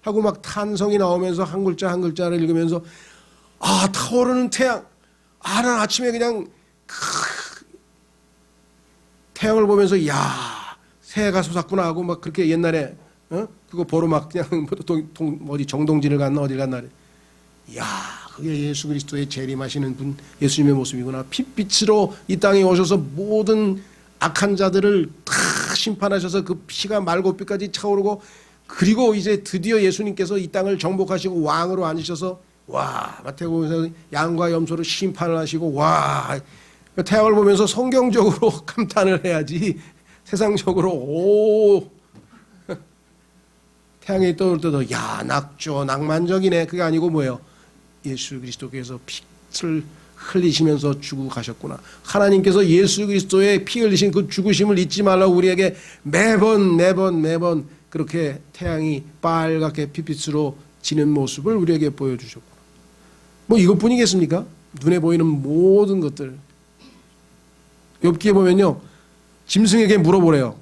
하고 막 탄성이 나오면서 한 글자 한 글자를 읽으면서 아 타오르는 태양. 아 난 아침에 그냥 태양을 보면서 야 새해가 솟았구나 하고 막 그렇게 옛날에 그거 보러 막 그냥 어디 정동진을 갔나 어딜 갔나 야 그게 예수 그리스도의 재림하시는 분 예수님의 모습이구나. 핏빛으로 이 땅에 오셔서 모든 악한 자들을 다 심판하셔서 그 피가 말고피까지 차오르고 그리고 이제 드디어 예수님께서 이 땅을 정복하시고 왕으로 앉으셔서 와 마태복음에서 양과 염소를 심판을 하시고 와 태양을 보면서 성경적으로 감탄을 해야지 세상적으로 오 태양이 떠올 때도 야 낙조 낭만적이네. 그게 아니고 뭐예요? 예수 그리스도께서 피를 흘리시면서 죽고 가셨구나. 하나님께서 예수 그리스도의 피 흘리신 그 죽으심을 잊지 말라고 우리에게 매번 그렇게 태양이 빨갛게 핏빛으로 지는 모습을 우리에게 보여주셨구나. 뭐 이것뿐이겠습니까? 눈에 보이는 모든 것들. 욥기에 보면요. 짐승에게 물어보래요.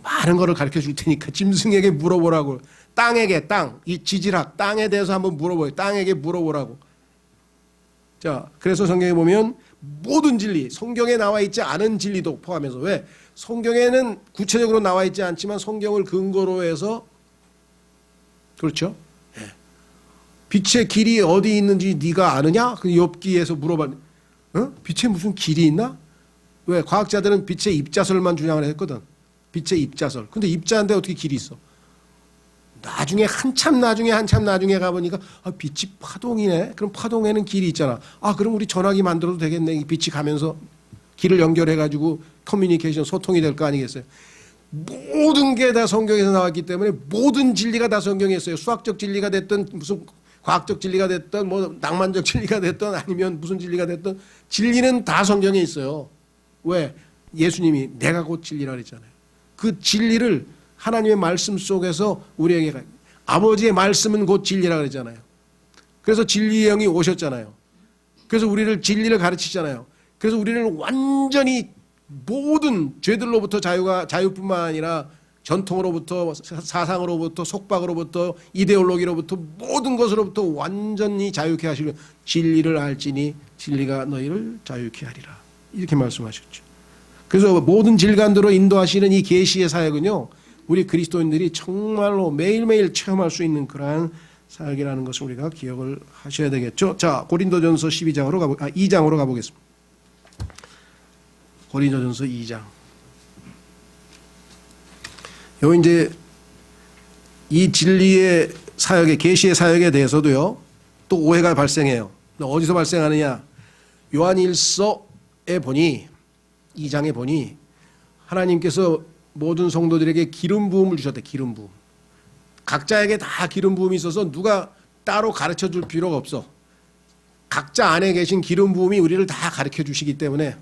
많은 거를 가르쳐 줄 테니까 짐승에게 물어보라고. 땅에게 이 지질학 땅에 대해서 한번 물어보요. 땅에게 물어보라고. 자, 그래서 성경에 보면 모든 진리, 성경에 나와 있지 않은 진리도 포함해서 왜? 성경에는 구체적으로 나와 있지 않지만 성경을 근거로 해서 그렇죠? 예. 빛의 길이 어디 있는지 네가 아느냐? 그 욥기에서 물어봤는데 빛에 무슨 길이 있나? 왜? 과학자들은 빛의 입자설만 주장을 했거든. 빛의 입자설. 근데 입자인데 어떻게 길이 있어? 나중에 한참 나중에 가보니까 아, 빛이 파동이네. 그럼 파동에는 길이 있잖아. 아 그럼 우리 전화기 만들어도 되겠네. 이 빛이 가면서 길을 연결해가지고 커뮤니케이션 소통이 될 거 아니겠어요. 모든 게 다 성경에서 나왔기 때문에 모든 진리가 다 성경에 있어요. 수학적 진리가 됐든 무슨 과학적 진리가 됐든 뭐 낭만적 진리가 됐든 아니면 무슨 진리가 됐든 진리는 다 성경에 있어요. 왜? 예수님이 내가 곧 진리라 그랬잖아요. 그 진리를 하나님의 말씀 속에서 우리에게 아버지의 말씀은 곧 진리라 그랬잖아요. 그래서 진리의 영이 오셨잖아요. 그래서 우리를 진리를 가르치잖아요. 그래서 우리를 완전히 모든 죄들로부터 자유뿐만 아니라 전통으로부터 사상으로부터 속박으로부터 이데올로기로부터 모든 것으로부터 완전히 자유케 하시고 진리를 알지니 진리가 너희를 자유케 하리라. 이렇게 말씀하셨죠. 그래서 모든 질간으로 인도하시는 이 계시의 사역은요. 우리 그리스도인들이 정말로 매일매일 체험할 수 있는 그러한 사역이라는 것을 우리가 기억을 하셔야 되겠죠. 자, 고린도전서 2장으로 가보겠습니다. 고린도전서 2장. 요 이제 이 진리의 사역의 계시의 사역에 대해서도요. 또 오해가 발생해요. 어디서 발생하느냐? 요한일서에 보니 2장에 보니 하나님께서 모든 성도들에게 기름 부음을 주셨대. 기름 부음. 각자에게 다 기름 부음이 있어서 누가 따로 가르쳐 줄 필요가 없어. 각자 안에 계신 기름 부음이 우리를 다 가르쳐 주시기 때문에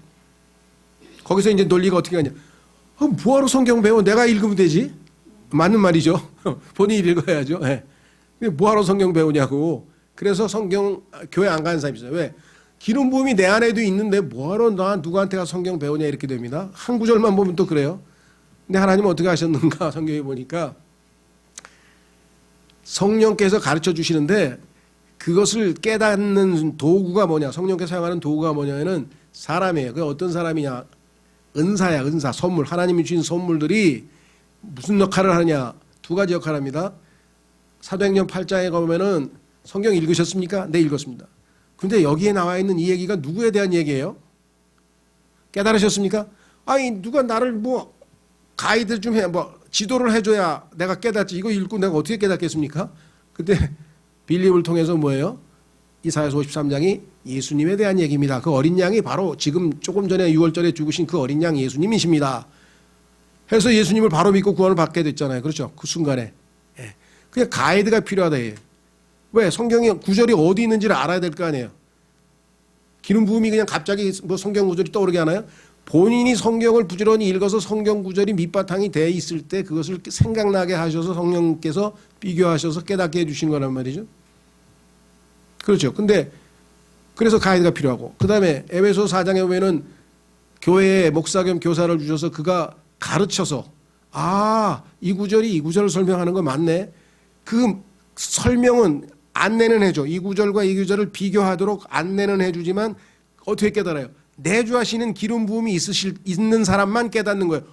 거기서 이제 논리가 어떻게 하냐. 뭐하러 성경 배워? 내가 읽으면 되지. 맞는 말이죠. 본인이 읽어야죠. 네. 뭐하러 성경 배우냐고. 그래서 성경 교회 안 가는 사람이 있어요. 왜? 기름 부음이 내 안에도 있는데 뭐하러 나 누구한테 가서 성경 배우냐 이렇게 됩니다. 한 구절만 보면 또 그래요. 근데 하나님은 어떻게 하셨는가 성경에 보니까 성령께서 가르쳐 주시는데 그것을 깨닫는 도구가 뭐냐. 성령께서 사용하는 도구가 뭐냐면은 사람이에요. 그 어떤 사람이냐. 은사야. 은사. 선물. 하나님이 주신 선물들이 무슨 역할을 하느냐. 두 가지 역할을 합니다. 사도행전 8장에 가보면은 성경 읽으셨습니까? 네, 읽었습니다. 근데 여기에 나와 있는 이 얘기가 누구에 대한 얘기예요? 깨달으셨습니까? 아니 누가 나를 뭐 가이드 좀 해, 뭐 지도를 해줘야 내가 깨닫지. 이거 읽고 내가 어떻게 깨닫겠습니까? 근데 빌립을 통해서 뭐예요? 이사야서 53장이 예수님에 대한 얘기입니다. 그 어린 양이 바로 지금 조금 전에 6월절에 죽으신 그 어린 양 예수님이십니다. 해서 예수님을 바로 믿고 구원을 받게 됐잖아요. 그렇죠? 그 순간에. 예. 그냥 가이드가 필요하다. 왜? 성경의 구절이 어디 있는지를 알아야 될 거 아니에요. 기름 부음이 그냥 갑자기 뭐 성경 구절이 떠오르게 하나요? 본인이 성경을 부지런히 읽어서 성경 구절이 밑바탕이 돼 있을 때 그것을 생각나게 하셔서 성령께서 비교하셔서 깨닫게 해주시는 거란 말이죠. 그렇죠. 근데 그래서 가이드가 필요하고, 그 다음에 에베소 4장에 보면은 교회에 목사 겸 교사를 주셔서 그가 가르쳐서 이 구절이 이 구절을 설명하는 거 맞네. 그 설명은 안내는 해줘. 이 구절과 이 구절을 비교하도록 안내는 해주지만 어떻게 깨달아요? 내주하시는 기름 부음이 있는 사람만 깨닫는 거예요.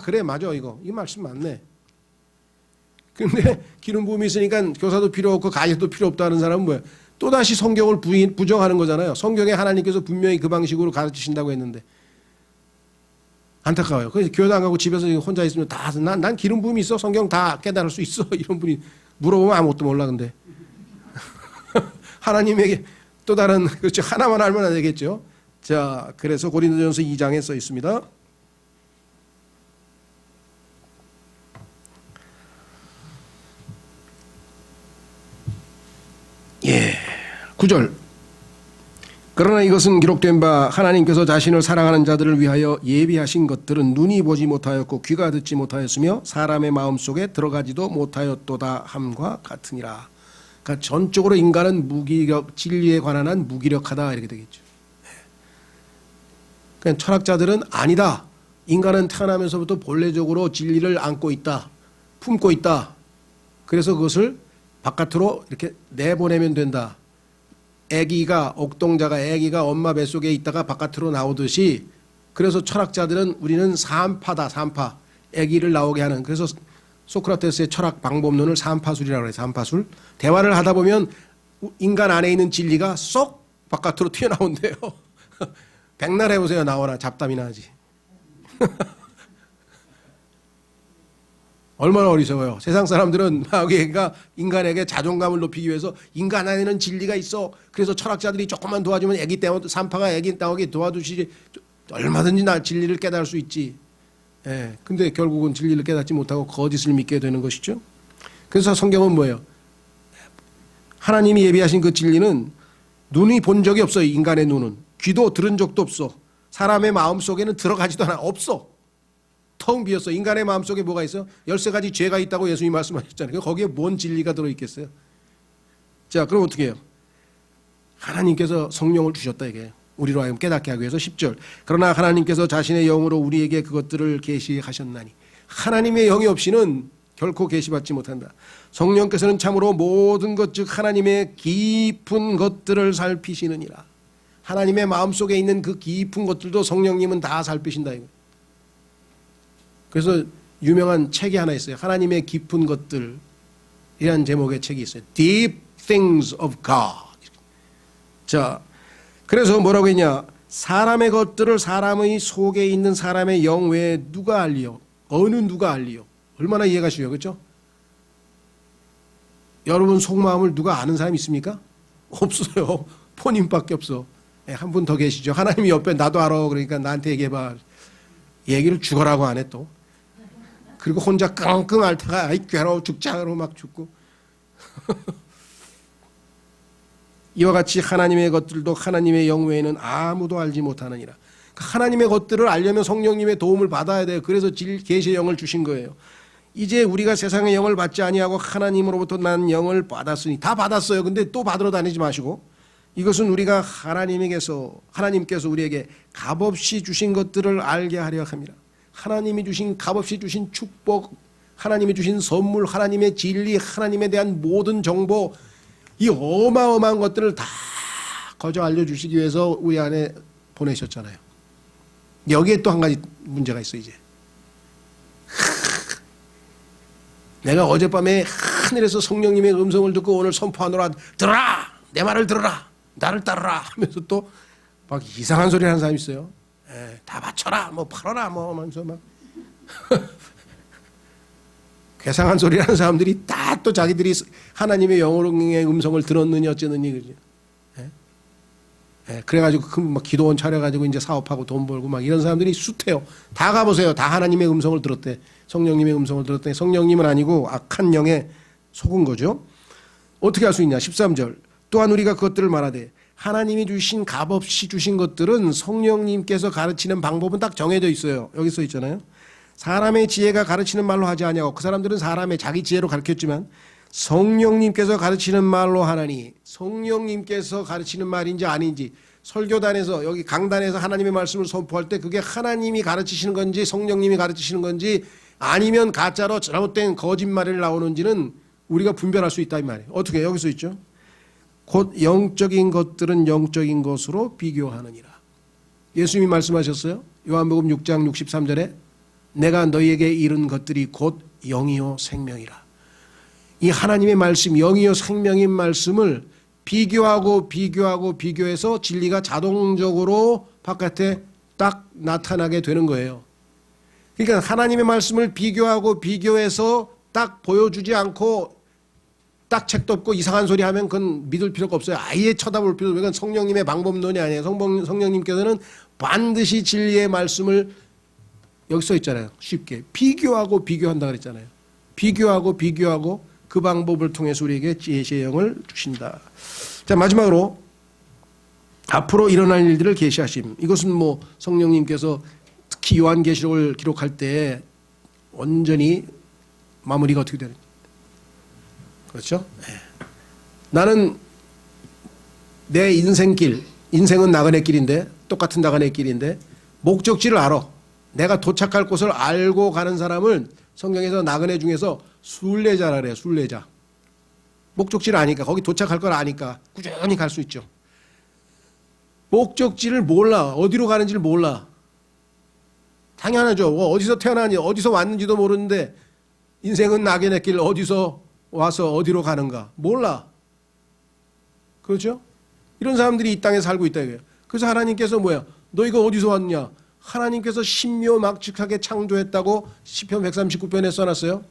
그래 맞아 이 말씀 맞네. 근데 기름 부음이 있으니까 교사도 필요 없고 가이드도 필요 없다는 사람은 뭐예요? 또다시 성경을 부정하는 거잖아요. 성경에 하나님께서 분명히 그 방식으로 가르치신다고 했는데. 안타까워요. 그래서 교회도 안 가고 집에서 혼자 있으면 난 기름 부음이 있어. 성경 다 깨달을 수 있어. 이런 분이 물어보면 아무것도 몰라. 근데 하나님에게 또 다른, 그렇죠, 하나만 알면 안 되겠죠. 자, 그래서 고린도전서 2장에 써 있습니다. 예, 9절. 그러나 이것은 기록된 바 하나님께서 자신을 사랑하는 자들을 위하여 예비하신 것들은 눈이 보지 못하였고 귀가 듣지 못하였으며 사람의 마음속에 들어가지도 못하였도다 함과 같으니라. 그러니까 전적으로 인간은 무기력, 진리에 관한 한 무기력하다 이렇게 되겠죠. 그러니까 철학자들은 아니다. 인간은 태어나면서부터 본래적으로 진리를 안고 있다. 품고 있다. 그래서 그것을 바깥으로 이렇게 내보내면 된다. 옥동자가 엄마 뱃속에 있다가 바깥으로 나오듯이, 그래서 철학자들은 우리는 삼파다. 삼파. 아기를 나오게 하는. 그래서 소크라테스의 철학 방법론을 삼파술이라고 해요. 삼파술. 대화를 하다 보면 인간 안에 있는 진리가 쏙 바깥으로 튀어나온대요. 백날 해보세요. 나오나 잡담이나 하지. 얼마나 어리석어요. 세상 사람들은 마귀가 인간에게 자존감을 높이기 위해서 인간 안에는 진리가 있어. 그래서 철학자들이 조금만 도와주면 애기 때문에 산파가 애기 나오게 도와주시지, 얼마든지 진리를 깨달을 수 있지. 예, 근데 결국은 진리를 깨닫지 못하고 거짓을 믿게 되는 것이죠. 그래서 성경은 뭐예요? 하나님이 예비하신 그 진리는 눈이 본 적이 없어요. 인간의 눈은. 귀도 들은 적도 없어. 사람의 마음속에는 들어가지도 않아. 없어. 텅 비었어. 인간의 마음속에 뭐가 있어요? 13가지 죄가 있다고 예수님이 말씀하셨잖아요. 거기에 뭔 진리가 들어있겠어요? 자, 그럼 어떻게 해요? 하나님께서 성령을 주셨다 이게. 우리로 하여금 깨닫게 하기 위해서. 10절. 그러나 하나님께서 자신의 영으로 우리에게 그것들을 계시하셨나니. 하나님의 영이 없이는 결코 계시받지 못한다. 성령께서는 참으로 모든 것 즉 하나님의 깊은 것들을 살피시느니라. 하나님의 마음속에 있는 그 깊은 것들도 성령님은 다 살피신다 이거. 그래서 유명한 책이 하나 있어요. 하나님의 깊은 것들이라는 제목의 책이 있어요. Deep Things of God. 자, 그래서 뭐라고 했냐? 사람의 것들을 사람의 속에 있는 사람의 영 외에 누가 알리요? 어느 누가 알리요? 얼마나 이해가 쉬워요. 그렇죠? 여러분 속마음을 누가 아는 사람 있습니까? 없어요. 본인밖에 없어. 한 분 더 계시죠. 하나님이 옆에 나도 알아. 그러니까 나한테 얘기해봐. 얘기를 죽어라고 안 해 또. 그리고 혼자 끙끙 앓다가 아이 괴로워 죽자 그러고 막 죽고. 이와 같이 하나님의 것들도 하나님의 영 외에는 아무도 알지 못하느니라. 하나님의 것들을 알려면 성령님의 도움을 받아야 돼요. 그래서 계시의 영을 주신 거예요. 이제 우리가 세상의 영을 받지 아니하고 하나님으로부터 난 영을 받았으니, 다 받았어요. 근데 또 받으러 다니지 마시고, 이것은 우리가 하나님께서 우리에게 값없이 주신 것들을 알게 하려 합니다. 하나님이 주신 값없이 주신 축복, 하나님이 주신 선물, 하나님의 진리, 하나님에 대한 모든 정보, 이 어마어마한 것들을 다 거저 알려주시기 위해서 우리 안에 보내셨잖아요. 여기에 또 한 가지 문제가 있어. 이제 내가 어젯밤에 하늘에서 성령님의 음성을 듣고 오늘 선포하노라. 들어라, 내 말을 들어라, 나를 따르라 하면서 또 막 이상한 소리 하는 사람이 있어요. 다 바쳐라, 뭐 팔아라, 뭐 하면서 막 괴상한 소리 하는 사람들이 다 또 자기들이 하나님의 영혼의 음성을 들었느니 어쩌느니 그러죠. 그래가지고 그 막 기도원 차려가지고 이제 사업하고 돈 벌고 막 이런 사람들이 숱해요. 다 가보세요. 다 하나님의 음성을 들었대. 성령님의 음성을 들었대. 성령님은 아니고 악한 영에 속은 거죠. 어떻게 할 수 있냐? 13절. 또한 우리가 그것들을 말하되 하나님이 주신 값없이 주신 것들은 성령님께서 가르치는 방법은 딱 정해져 있어요. 여기 써 있잖아요. 사람의 지혜가 가르치는 말로 하지 아니하고 그 사람들은 사람의 자기 지혜로 가르쳤지만 성령님께서 가르치는 말로 하나니 성령님께서 가르치는 말인지 아닌지 설교단에서 여기 강단에서 하나님의 말씀을 선포할 때 그게 하나님이 가르치시는 건지 성령님이 가르치시는 건지 아니면 가짜로 잘못된 거짓말이 나오는지는 우리가 분별할 수 있다 이 말이에요. 어떻게 여기 써 있죠? 곧 영적인 것들은 영적인 것으로 비교하느니라. 예수님이 말씀하셨어요. 요한복음 6장 63절에 내가 너희에게 이른 것들이 곧 영이요 생명이라. 이 하나님의 말씀 영이요 생명인 말씀을 비교해서 진리가 자동적으로 바깥에 딱 나타나게 되는 거예요. 그러니까 하나님의 말씀을 비교해서 딱 보여주지 않고 딱 책도 없고 이상한 소리 하면 그건 믿을 필요가 없어요. 아예 쳐다볼 필요가 없어요. 그건 성령님의 방법론이 아니에요. 성령님께서는 반드시 진리의 말씀을 여기 써 있잖아요. 쉽게 비교한다 그랬잖아요. 비교하고 그 방법을 통해서 우리에게 지혜의 영을 주신다. 자, 마지막으로 앞으로 일어날 일들을 계시하심. 이것은 뭐 성령님께서 특히 요한계시록을 기록할 때 온전히 마무리가 어떻게 되는지. 그렇죠? 네. 나는 내 인생은 나그네 길인데 똑같은 나그네 길인데 목적지를 알아. 내가 도착할 곳을 알고 가는 사람을 성경에서 나그네 중에서 순례자라 그래요. 순례자. 목적지를 아니까 거기 도착할 걸 아니까 꾸준히 갈 수 있죠. 목적지를 몰라. 어디로 가는지를 몰라. 당연하죠. 어디서 태어나니 어디서 왔는지도 모르는데 인생은 나그네 길 어디서 와서 어디로 가는가 몰라. 그렇죠? 이런 사람들이 이 땅에 살고 있다 이거예요. 그래서 하나님께서 뭐야? 너 이거 어디서 왔냐? 하나님께서 신묘막측하게 창조했다고 시편 139편에 써놨어요.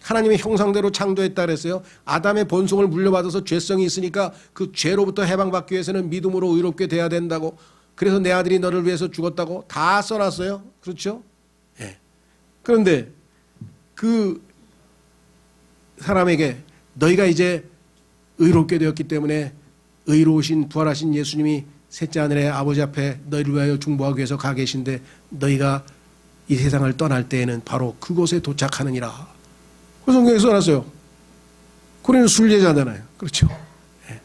하나님의 형상대로 창조했다 그랬어요. 아담의 본성을 물려받아서 죄성이 있으니까 그 죄로부터 해방받기 위해서는 믿음으로 의롭게 돼야 된다고. 그래서 내 아들이 너를 위해서 죽었다고 다 써놨어요. 그렇죠? 예. 그런데 그 사람에게 너희가 이제 의롭게 되었기 때문에 의로우신 부활하신 예수님이 셋째 하늘의 아버지 앞에 너희를 위하여 중보하기 위해서 가 계신데 너희가 이 세상을 떠날 때에는 바로 그곳에 도착하느니라. 그 성경에 써놨어요. 그러면 순례자잖아요. 그렇죠? 예.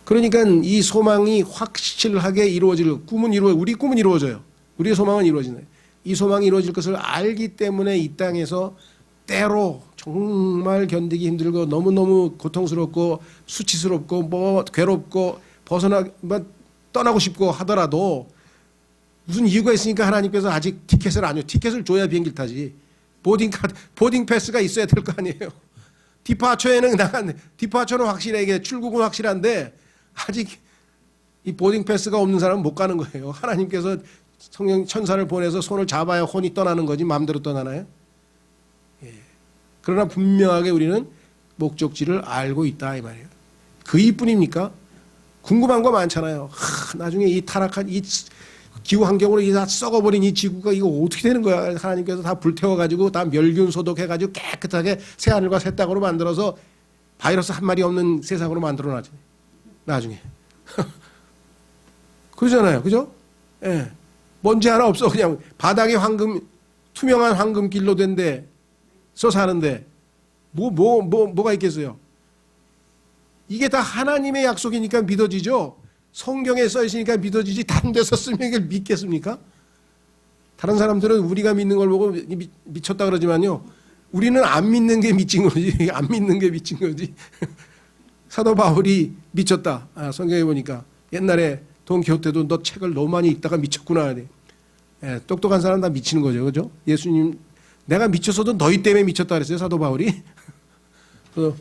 그러니까 이 소망이 확실하게 우리 꿈은 이루어져요. 우리의 소망은 이루어진다. 이 소망이 이루어질 것을 알기 때문에 이 땅에서 때로 정말 견디기 힘들고 너무너무 고통스럽고 수치스럽고 뭐 괴롭고 떠나고 싶고 하더라도 무슨 이유가 있으니까 하나님께서 아직 티켓을 안 줘. 티켓을 줘야 비행기를 타지. 보딩 패스가 있어야 될 거 아니에요. 디파처는 확실해. 이게 출국은 확실한데 아직 이 보딩 패스가 없는 사람은 못 가는 거예요. 하나님께서 성령 천사를 보내서 손을 잡아야 혼이 떠나는 거지 마음대로 떠나나요? 예. 그러나 분명하게 우리는 목적지를 알고 있다 이 말이에요. 그 이뿐입니까? 궁금한 거 많잖아요. 나중에 이 타락한 이 기후 환경으로 다 썩어버린 이 지구가 이거 어떻게 되는 거야? 하나님께서 다 불태워가지고 다 멸균 소독해가지고 깨끗하게 새 하늘과 새 땅으로 만들어서 바이러스 한 마리 없는 세상으로 만들어놨지. 나중에. 그러잖아요. 그죠? 예. 먼지 하나 없어. 그냥 바닥에 투명한 황금길로 된데 서 사는데 뭐가 있겠어요? 이게 다 하나님의 약속이니까 믿어지죠. 성경에 써 있으니까 믿어지지 다른 데서 쓰면 이걸 믿겠습니까? 다른 사람들은 우리가 믿는 걸 보고 미쳤다 그러지만요. 우리는 안 믿는 게 미친 거지. 안 믿는 게 미친 거지. 사도 바울이 미쳤다. 성경에 보니까 옛날에 돈키호테도 너 책을 너무 많이 읽다가 미쳤구나. 예, 똑똑한 사람 다 미치는 거죠. 그죠? 예수님 내가 미쳤어도 너희 때문에 미쳤다 그랬어요. 사도 바울이. 그래서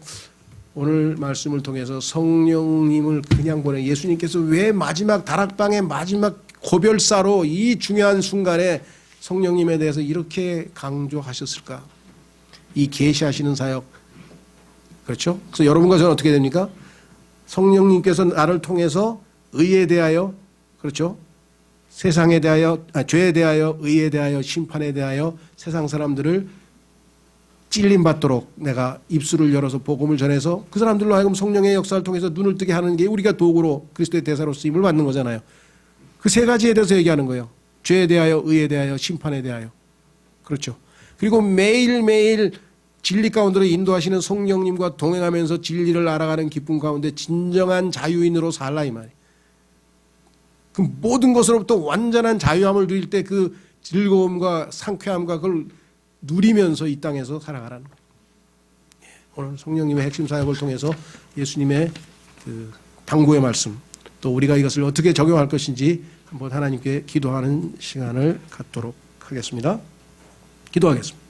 오늘 말씀을 통해서 성령님을 그냥 보내 예수님께서 왜 마지막 다락방의 마지막 고별사로 이 중요한 순간에 성령님에 대해서 이렇게 강조하셨을까? 이 계시하시는 사역, 그렇죠? 그래서 여러분과 저는 어떻게 됩니까? 성령님께서 나를 통해서 의에 대하여, 그렇죠? 세상에 대하여, 죄에 대하여, 의에 대하여, 심판에 대하여 세상 사람들을 찔림받도록 내가 입술을 열어서 복음을 전해서 그 사람들로 하여금 성령의 역사를 통해서 눈을 뜨게 하는 게 우리가 도구로 그리스도의 대사로 쓰임을 받는 거잖아요. 그 세 가지에 대해서 얘기하는 거예요. 죄에 대하여, 의에 대하여, 심판에 대하여. 그렇죠. 그리고 매일매일 진리 가운데로 인도하시는 성령님과 동행하면서 진리를 알아가는 기쁨 가운데 진정한 자유인으로 살라 이 말이에요. 그 모든 것으로부터 완전한 자유함을 누릴 때 그 즐거움과 상쾌함과 그걸 누리면서 이 땅에서 살아가라는 거예요. 오늘 성령님의 핵심 사역을 통해서 예수님의 그 당부의 말씀 또 우리가 이것을 어떻게 적용할 것인지 한번 하나님께 기도하는 시간을 갖도록 하겠습니다. 기도하겠습니다.